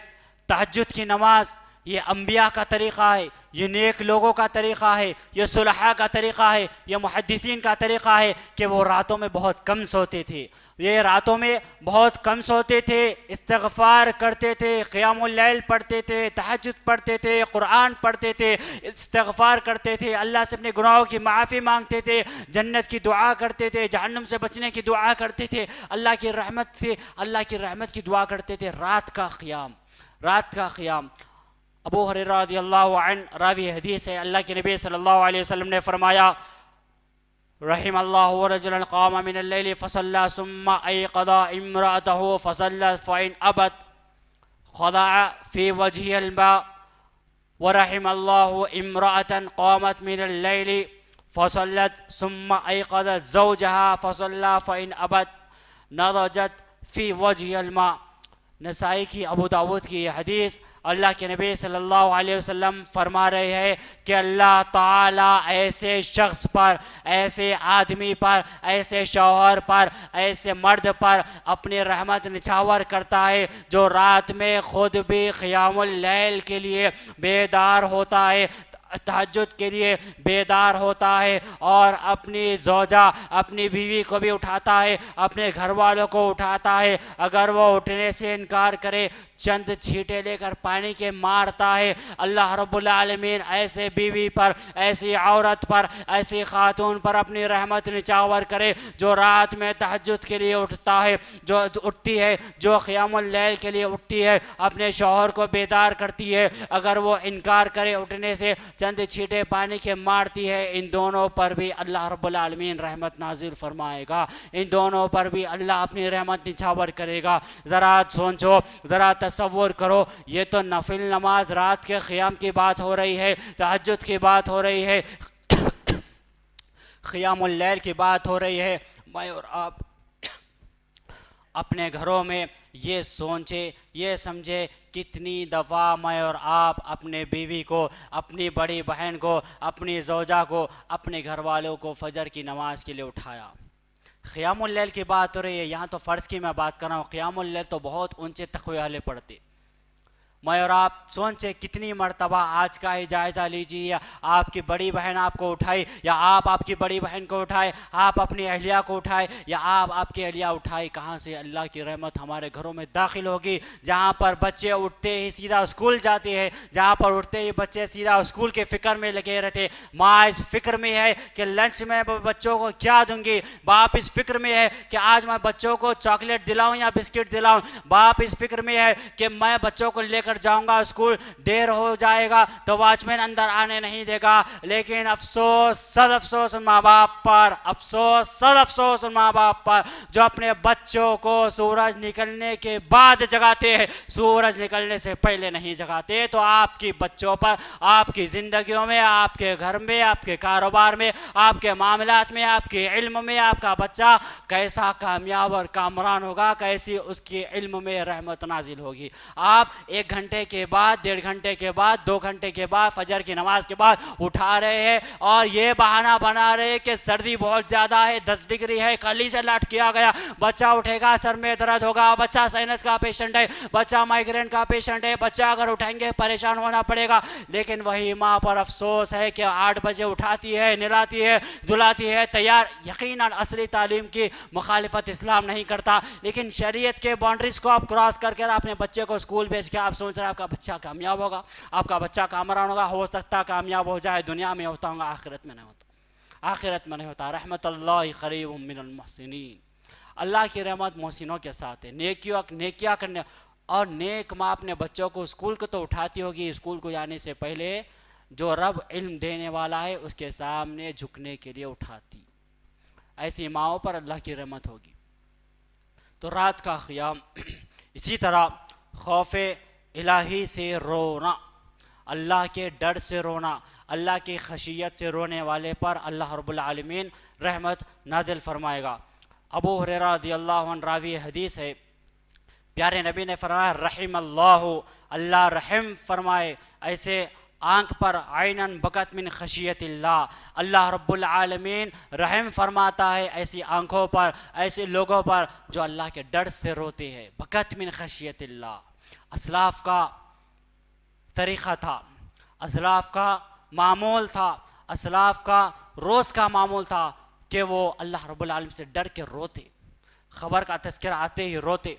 تہجد کی نماز، یہ انبیاء کا طریقہ ہے، یہ نیک لوگوں کا طریقہ ہے، یہ صلحاء کا طریقہ ہے، یہ محدثین کا طریقہ ہے کہ وہ راتوں میں بہت کم سوتے تھے. یہ راتوں میں بہت کم سوتے تھے، استغفار کرتے تھے، قیام اللیل پڑھتے تھے، تہجد پڑھتے تھے، قرآن پڑھتے تھے، استغفار کرتے تھے، اللہ سے اپنے گناہوں کی معافی مانگتے تھے، جنت کی دعا کرتے تھے، جہنم سے بچنے کی دعا کرتے تھے، اللہ کی رحمت کی دعا کرتے تھے. رات کا قیام. ابو ہریرہ رضی اللہ عنہ راوی حدیث ہے، اللہ کے نبی صلی اللہ علیہ وسلم نے فرمایا رحم اللہ رجلا قام من اللیل فصلى ثم ایقظ امرأته فصلت فإن ابت خضع في وجهها الماء ورحم الله امرأة قامت من الليل فصلت ثم ایقظت زوجها فصلى فإن ابت نضجت في وجهها الماء. نسائی کی، ابو داود کی یہ حدیث. اللہ کے نبی صلی اللہ علیہ وسلم فرما رہے ہیں کہ اللہ تعالیٰ ایسے شخص پر، ایسے آدمی پر، ایسے شوہر پر، ایسے مرد پر اپنی رحمت نچھاور کرتا ہے جو رات میں خود بھی قیام اللیل کے لیے بیدار ہوتا ہے، تہجد کے لیے بیدار ہوتا ہے، اور اپنی زوجہ، اپنی بیوی کو بھی اٹھاتا ہے، اپنے گھر والوں کو اٹھاتا ہے. اگر وہ اٹھنے سے انکار کرے، چند چھینٹے لے کر پانی کے مارتا ہے. اللہ رب العالمین ایسے بیوی پر، ایسی عورت پر، ایسی خاتون پر اپنی رحمت نچھاور کرے جو رات میں تہجد کے لیے اٹھتی ہے، جو قیام اللیل کے لیے اٹھتی ہے، اپنے شوہر کو بیدار کرتی ہے. اگر وہ انکار کرے، اٹھنے سے چند چھینٹے پانی کے مارتی ہے، ان دونوں پر بھی اللہ رب العالمین رحمت نازل فرمائے گا، ان دونوں پر بھی اللہ اپنی رحمت نچھاور کرے گا. ذرا سوچو، ذرا تصور کرو، یہ تو نفل نماز رات کے قیام کی بات ہو رہی ہے، تہجد کی بات ہو رہی ہے، قیام اللیل کی بات ہو رہی ہے. میں اور آپ اپنے گھروں میں یہ سوچے، یہ سمجھے کتنی دفعہ میں اور آپ اپنے بیوی کو، اپنی بڑی بہن کو، اپنی زوجہ کو، اپنے گھر والوں کو فجر کی نماز کے لیے اٹھایا. قیام اللیل کی بات ہو رہی ہے، یہاں تو فرض کی میں بات کر رہا ہوں. قیام اللیل تو بہت اونچے تقوی والے پڑھتے. میں اور آپ سوچیں کتنی مرتبہ آج کا ہی جائزہ لیجیے، آپ کی بڑی بہن آپ کو اٹھائی یا آپ کی بڑی بہن کو اٹھائے، آپ اپنی اہلیہ کو اٹھائے یا آپ کی اہلیہ اٹھائی، کہاں سے اللہ کی رحمت ہمارے گھروں میں داخل ہوگی؟ جہاں پر بچے اٹھتے ہی سیدھا اسکول جاتے ہیں، جہاں پر اٹھتے ہی بچے سیدھا اسکول کے فکر میں لگے رہتے، ماں اس فکر میں ہے کہ لنچ میں بچوں کو کیا دوں گی، باپ اس فکر میں ہے کہ آج میں بچوں کو چاکلیٹ دلاؤں یا بسکٹ دلاؤں، باپ اس فکر میں ہے کہ میں بچوں کو لے کر جاؤں گا اسکول، دیر ہو جائے گا تو واچ مین اندر آنے نہیں دے گا۔ لیکن افسوس، صد افسوس ان ماں باپ پر، افسوس صد افسوس ان ماں باپ پر جو اپنے بچوں کو سورج نکلنے کے بعد جگاتے ہیں، سورج نکلنے سے پہلے نہیں جگاتے۔ تو آپ کی بچوں پر، آپ کی زندگیوں میں، آپ کے گھر میں، آپ کے کاروبار میں، آپ کے معاملات میں، آپ کے علم میں آپ کا بچہ کیسا کامیاب اور کامران ہوگا، کیسی اس کے علم میں رحمت نازل ہوگی۔ آپ 1 گھنٹے کے بعد، 1.5 گھنٹے کے بعد، 2 گھنٹے کے بعد، فجر کی نماز کے بعد اٹھا رہے ہیں اور یہ بہانہ بنا رہے ہیں کہ سردی بہت زیادہ ہے، 10 ڈگری ہے، کل ہی سے لاٹ کیا گیا، بچہ اٹھے گا سر میں درد ہوگا، بچہ سائنس کا پیشنٹ ہے، بچہ مائگرین کا پیشنٹ ہے، بچہ اگر اٹھیں گے پریشان ہونا پڑے گا۔ لیکن وہی ماں پر افسوس ہے کہ 8 بجے اٹھاتی ہے، نلاتی ہے، دھلاتی ہے، تیار۔ یقیناً اصلی تعلیم کی مخالفت اسلام نہیں کرتا، لیکن شریعت کے باؤنڈریز کو آپ کراس کر کے اپنے بچے کو اسکول بھیج کے آپ سوچ رہے ہیں آپ کا بچہ کامیاب ہوگا، آپ کا بچہ کامران ہوگا۔ ہو سکتا کامیاب ہو جائے، دنیا میں ہوتا ہوگا، آخرت میں نہیں ہوتا، آخرت میں نہیں ہوتا۔ رحمت اللہ قریب من المحسنین، اللہ کی رحمت محسنوں کے ساتھ ہے، نیکیاں کرنے۔ اور نیک ماں اپنے بچوں کو اسکول کو تو اٹھاتی ہوگی، اسکول کو جانے سے پہلے جو رب علم دینے والا ہے اس کے سامنے جھکنے کے لیے اٹھاتی، ایسی ماؤں پر اللہ کی رحمت ہوگی۔ تو رات کا قیام، اسی طرح خوف الہی سے رونا، اللہ کے ڈر سے رونا، اللہ کی خشیت سے رونے والے پر اللہ رب العالمین رحمت نازل فرمائے گا۔ ابو ہریرہ رضی اللہ عنہ راوی حدیث ہے، پیارے نبی نے فرمایا رحم اللہ رحم فرمائے ایسے آنکھ پر عینن بکت من خشیت اللہ، اللہ رب العالمین رحم فرماتا ہے ایسی آنکھوں پر، ایسے لوگوں پر جو اللہ کے ڈر سے روتے ہیں۔ بکت من خشیت اللہ، اسلاف کا طریقہ تھا، اسلاف کا معمول تھا، اسلاف کا روز کا معمول تھا کہ وہ اللہ رب العالمین سے ڈر کے روتے، خبر کا تذکرہ آتے ہی روتے۔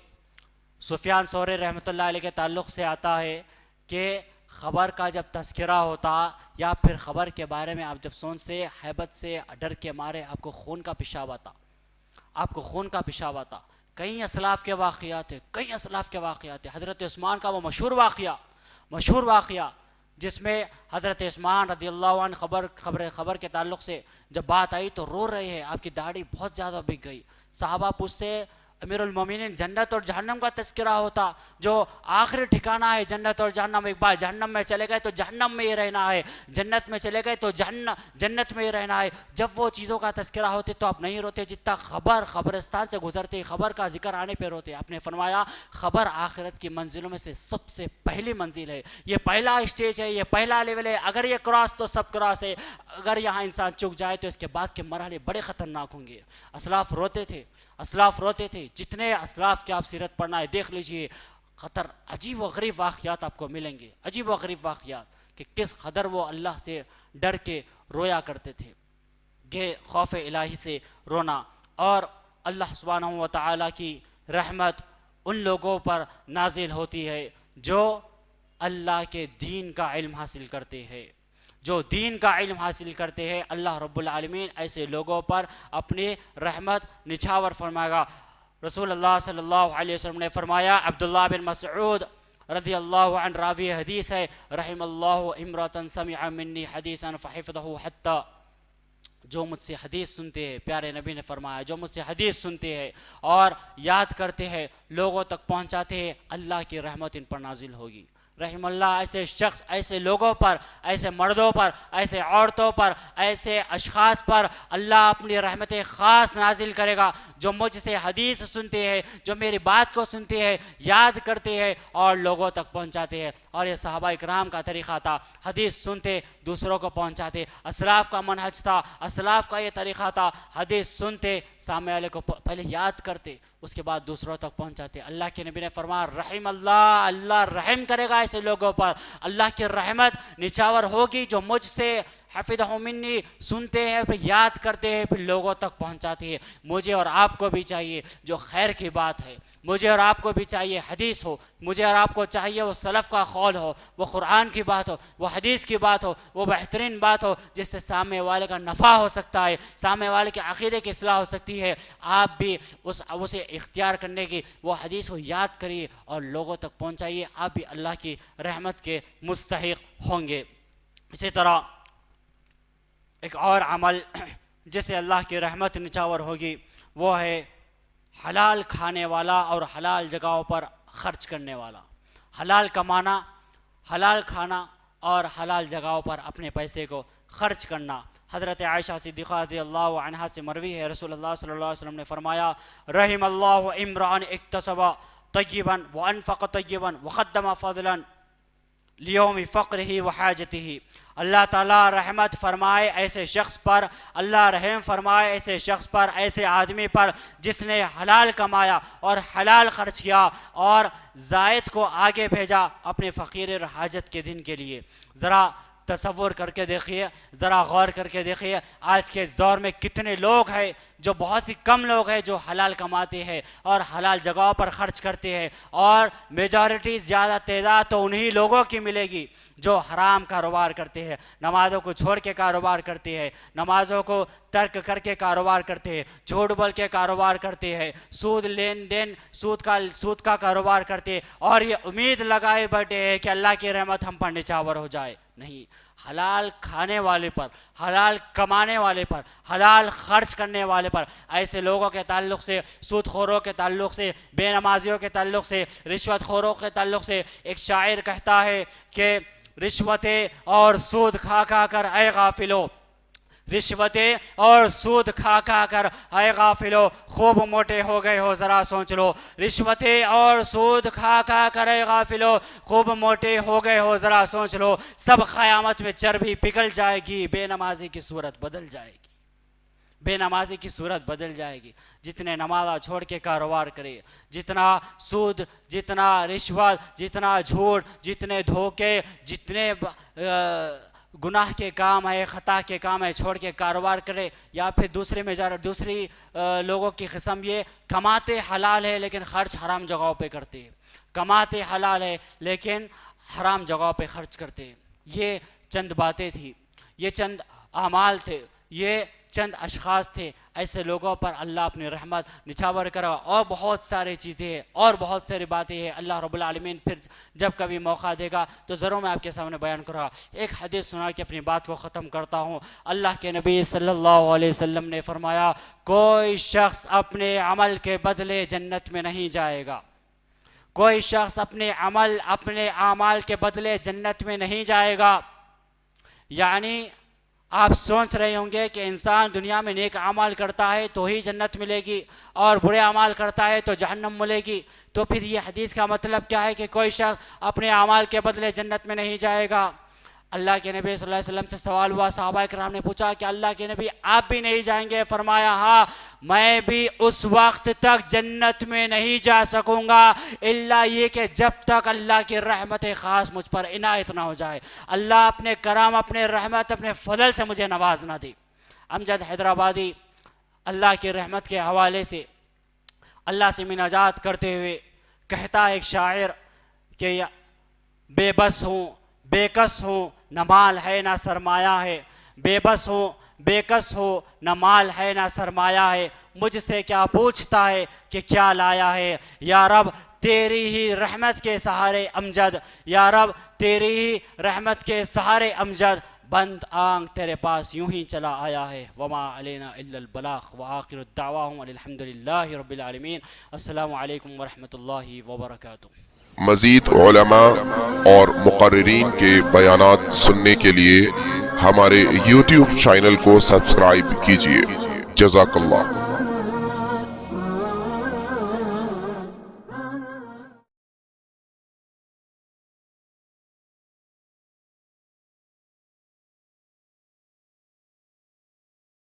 سفیان ثوری رحمۃ اللہ علیہ کے تعلق سے آتا ہے کہ خبر کا جب تذکرہ ہوتا یا پھر خبر کے بارے میں آپ جب سوچتے، ہیبت سے ڈر کے مارے آپ کو خون کا پیشاب آتا، آپ کو خون کا پیشاب آتا۔ کئی اسلاف کے واقعات ہیں، کئی اسلاف کے واقعات ہیں۔ حضرت عثمان کا وہ مشہور واقعہ جس میں حضرت عثمان رضی اللہ عنہ خبر کے تعلق سے جب بات آئی تو رو رہے ہیں، آپ کی داڑھی بہت زیادہ بک گئی۔ صحابہ پوچھتے، امیر المومنین جنت اور جہنم کا تذکرہ ہوتا، جو آخری ٹھکانہ ہے جنت اور جہنم، ایک بار جہنم میں چلے گئے تو جہنم میں ہی رہنا ہے، جنت میں چلے گئے تو جنت میں ہی رہنا ہے۔ جب وہ چیزوں کا تذکرہ ہوتے تو آپ نہیں روتے، جتنا خبرستان سے گزرتے خبر کا ذکر آنے پہ روتے۔ آپ نے فرمایا خبر آخرت کی منزلوں میں سے سب سے پہلی منزل ہے، یہ پہلا اسٹیج ہے، یہ پہلا لیول ہے، اگر یہ کراس تو سب کراس ہے، اگر یہاں انسان چک جائے تو اس کے بعد کے مرحلے بڑے خطرناک ہوں گے۔ اسلاف روتے تھے، جتنے اسلاف کی آپ سیرت پڑھنا ہے دیکھ لیجئے، خطر عجیب و غریب واقعات آپ کو ملیں گے، عجیب و غریب واقعات کہ کس قدر وہ اللہ سے ڈر کے رویا کرتے تھے۔ کہ خوف الہی سے رونا، اور اللہ سبحانہ و تعالیٰ کی رحمت ان لوگوں پر نازل ہوتی ہے جو اللہ کے دین کا علم حاصل کرتے ہیں، جو دین کا علم حاصل کرتے ہیں۔ اللہ رب العالمین ایسے لوگوں پر اپنی رحمت نچھاور فرمائے گا۔ رسول اللہ صلی اللہ علیہ وسلم نے فرمایا، عبداللہ بن مسعود رضی اللہ عنہ راوی حدیث ہے، رحم اللہ امرأة سمع منی حدیثا فحفظہ حتی، جو مجھ سے حدیث سنتے ہیں، پیارے نبی نے فرمایا جو مجھ سے حدیث سنتے ہیں اور یاد کرتے ہیں، لوگوں تک پہنچاتے ہیں، اللہ کی رحمت ان پر نازل ہوگی۔ رحم اللہ ایسے شخص، ایسے لوگوں پر، ایسے مردوں پر، ایسے عورتوں پر، ایسے اشخاص پر اللہ اپنی رحمتیں خاص نازل کرے گا جو مجھ سے حدیث سنتے ہیں، جو میری بات کو سنتے ہیں، یاد کرتے ہیں اور لوگوں تک پہنچاتے ہیں۔ اور یہ صحابہ اکرام کا طریقہ تھا، حدیث سنتے دوسروں کو پہنچاتے، اسلاف کا منہج تھا، اسلاف کا یہ طریقہ تھا، حدیث سنتے سامنے والے کو پہلے یاد کرتے اس کے بعد دوسروں تک پہنچاتے۔ اللہ کے نبی نے فرمایا رحم اللہ، اللہ رحم کرے گا ایسے لوگوں پر، اللہ کی رحمت نچاور ہوگی جو مجھ سے حفظہ منی سنتے ہیں، پھر یاد کرتے ہیں، پھر لوگوں تک پہنچاتے ہیں۔ مجھے اور آپ کو بھی چاہیے جو خیر کی بات ہے، مجھے اور آپ کو بھی چاہیے حدیث ہو، مجھے اور آپ کو چاہیے وہ سلف کا قول ہو، وہ قرآن کی بات ہو، وہ حدیث کی بات ہو، وہ بہترین بات ہو جس سے سامنے والے کا نفع ہو سکتا ہے، سامنے والے کے عقیدے کی اصلاح ہو سکتی ہے۔ آپ بھی اسے اختیار کرنے کی وہ حدیث کو یاد کریے اور لوگوں تک پہنچائیے، آپ بھی اللہ کی رحمت کے مستحق ہوں گے۔ اسی طرح ایک اور عمل جس سے اللہ کی رحمت نچاور ہوگی وہ ہے حلال کھانے والا اور حلال جگہوں پر خرچ کرنے والا۔ حلال کمانا، حلال کھانا اور حلال جگہوں پر اپنے پیسے کو خرچ کرنا۔ حضرت عائشہ صدیقہ رضی اللہ عنہا سے مروی ہے، رسول اللہ صلی اللہ علیہ وسلم نے فرمایا رحم اللہ امرأ اکتسب طیبا وانفق طیبا وقدم فضلا لیوم فقرہ وحاجتہ۔ اللہ تعالیٰ رحمت فرمائے ایسے شخص پر، اللہ رحم فرمائے ایسے شخص پر، ایسے آدمی پر جس نے حلال کمایا اور حلال خرچ کیا اور زائد کو آگے بھیجا اپنے فقیر اور حاجت کے دن کے لیے۔ ذرا تصور کر کے دیکھیے، ذرا غور کر کے دیکھیے، آج کے اس دور میں کتنے لوگ ہیں، جو بہت ہی کم لوگ ہیں جو حلال کماتے ہیں اور حلال جگہوں پر خرچ کرتے ہیں، اور میجورٹی زیادہ تعداد تو انہی لوگوں کی ملے گی جو حرام کاروبار کرتے ہیں، نمازوں کو چھوڑ کے کاروبار کرتے ہیں، نمازوں کو ترک کر کے کاروبار کرتے ہیں، جھوٹ بول کے کاروبار کرتے ہیں، سود لین دین سود کا کاروبار کرتے ہیں، اور یہ امید لگائے بیٹھے ہیں کہ اللہ کی رحمت ہم پر نچاور ہو جائے۔ نہیں، حلال کھانے والے پر، حلال کمانے والے پر، حلال خرچ کرنے والے پر، ایسے لوگوں کے تعلق سے، سود خوروں کے تعلق سے، بے نمازیوں کے تعلق سے، رشوت خوروں کے تعلق سے ایک شاعر کہتا ہے کہ رشوتیں اور سود کھا کھا کر اے غافلو، رشوتیں اور سود کھا کھا کر اے غافلو خوب موٹے ہو گئے ہو ذرا سوچ لو، رشوتیں اور سود کھا کھا کر اے غافلو خوب موٹے ہو گئے ہو ذرا سوچ لو، سب قیامت میں چربی پگھل جائے گی، بے نمازی کی صورت بدل جائے گی، بے نمازی کی صورت بدل جائے گی۔ جتنے نمازہ چھوڑ کے کاروبار کرے، جتنا سود، جتنا رشوت، جتنا جھوٹ، جتنے دھوکے، جتنے گناہ کے کام ہے، خطا کے کام ہے، چھوڑ کے کاروبار کرے، یا پھر دوسری لوگوں کی قسم یہ کماتے حلال ہے لیکن خرچ حرام جگہوں پہ کرتے ہیں، کماتے حلال ہے لیکن حرام جگہوں پہ خرچ کرتے ہیں۔ یہ چند باتیں تھیں، یہ چند اعمال تھے، یہ چند اشخاص تھے، ایسے لوگوں پر اللہ اپنی رحمت نچھاور کرا، اور بہت سارے چیزیں ہیں اور بہت ساری باتیں ہیں۔ اللہ رب العالمین پھر جب کبھی موقع دے گا تو ضرور میں آپ کے سامنے بیان کروں گا۔ ایک حدیث سنا کے اپنی بات کو ختم کرتا ہوں۔ اللہ کے نبی صلی اللہ علیہ وسلم نے فرمایا کوئی شخص اپنے عمل کے بدلے جنت میں نہیں جائے گا، کوئی شخص اپنے اعمال کے بدلے جنت میں نہیں جائے گا۔ یعنی آپ سوچ رہے ہوں گے کہ انسان دنیا میں نیک اعمال کرتا ہے تو ہی جنت ملے گی اور برے اعمال کرتا ہے تو جہنم ملے گی، تو پھر یہ حدیث کا مطلب کیا ہے کہ کوئی شخص اپنے اعمال کے بدلے جنت میں نہیں جائے گا؟ اللہ کے نبی صلی اللہ علیہ وسلم سے سوال ہوا، صحابہ کرام نے پوچھا کہ اللہ کے نبی آپ بھی نہیں جائیں گے؟ فرمایا ہاں، میں بھی اس وقت تک جنت میں نہیں جا سکوں گا الا یہ کہ جب تک اللہ کی رحمت خاص مجھ پر عنایت نہ ہو جائے، اللہ اپنے کرم، اپنے رحمت، اپنے فضل سے مجھے نواز نہ دے۔ امجد حیدرآبادی اللہ کی رحمت کے حوالے سے اللہ سے مناجات کرتے ہوئے کہتا ہے ایک شاعر کہ بے بس ہوں، بے کس ہوں، نہ مال ہے نہ سرمایہ ہے، بے بس ہوں، بے کس ہو، نہ مال ہے نہ سرمایہ ہے، مجھ سے کیا پوچھتا ہے کہ کیا لایا ہے، یا رب تیری ہی رحمت کے سہارے امجد، یا رب تیری ہی رحمت کے سہارے امجد، بند آنکھ تیرے پاس یوں ہی چلا آیا ہے، وما علینا الا البلاغ، وآخر الدعواہم الحمدللہ رب العالمین۔ السلام علیکم ورحمۃ اللہ وبرکاتہ۔ مزید علماء اور مقررین کے بیانات سننے کے لیے ہمارے YouTube چینل کو سبسکرائب کیجیے۔ جزاک اللہ۔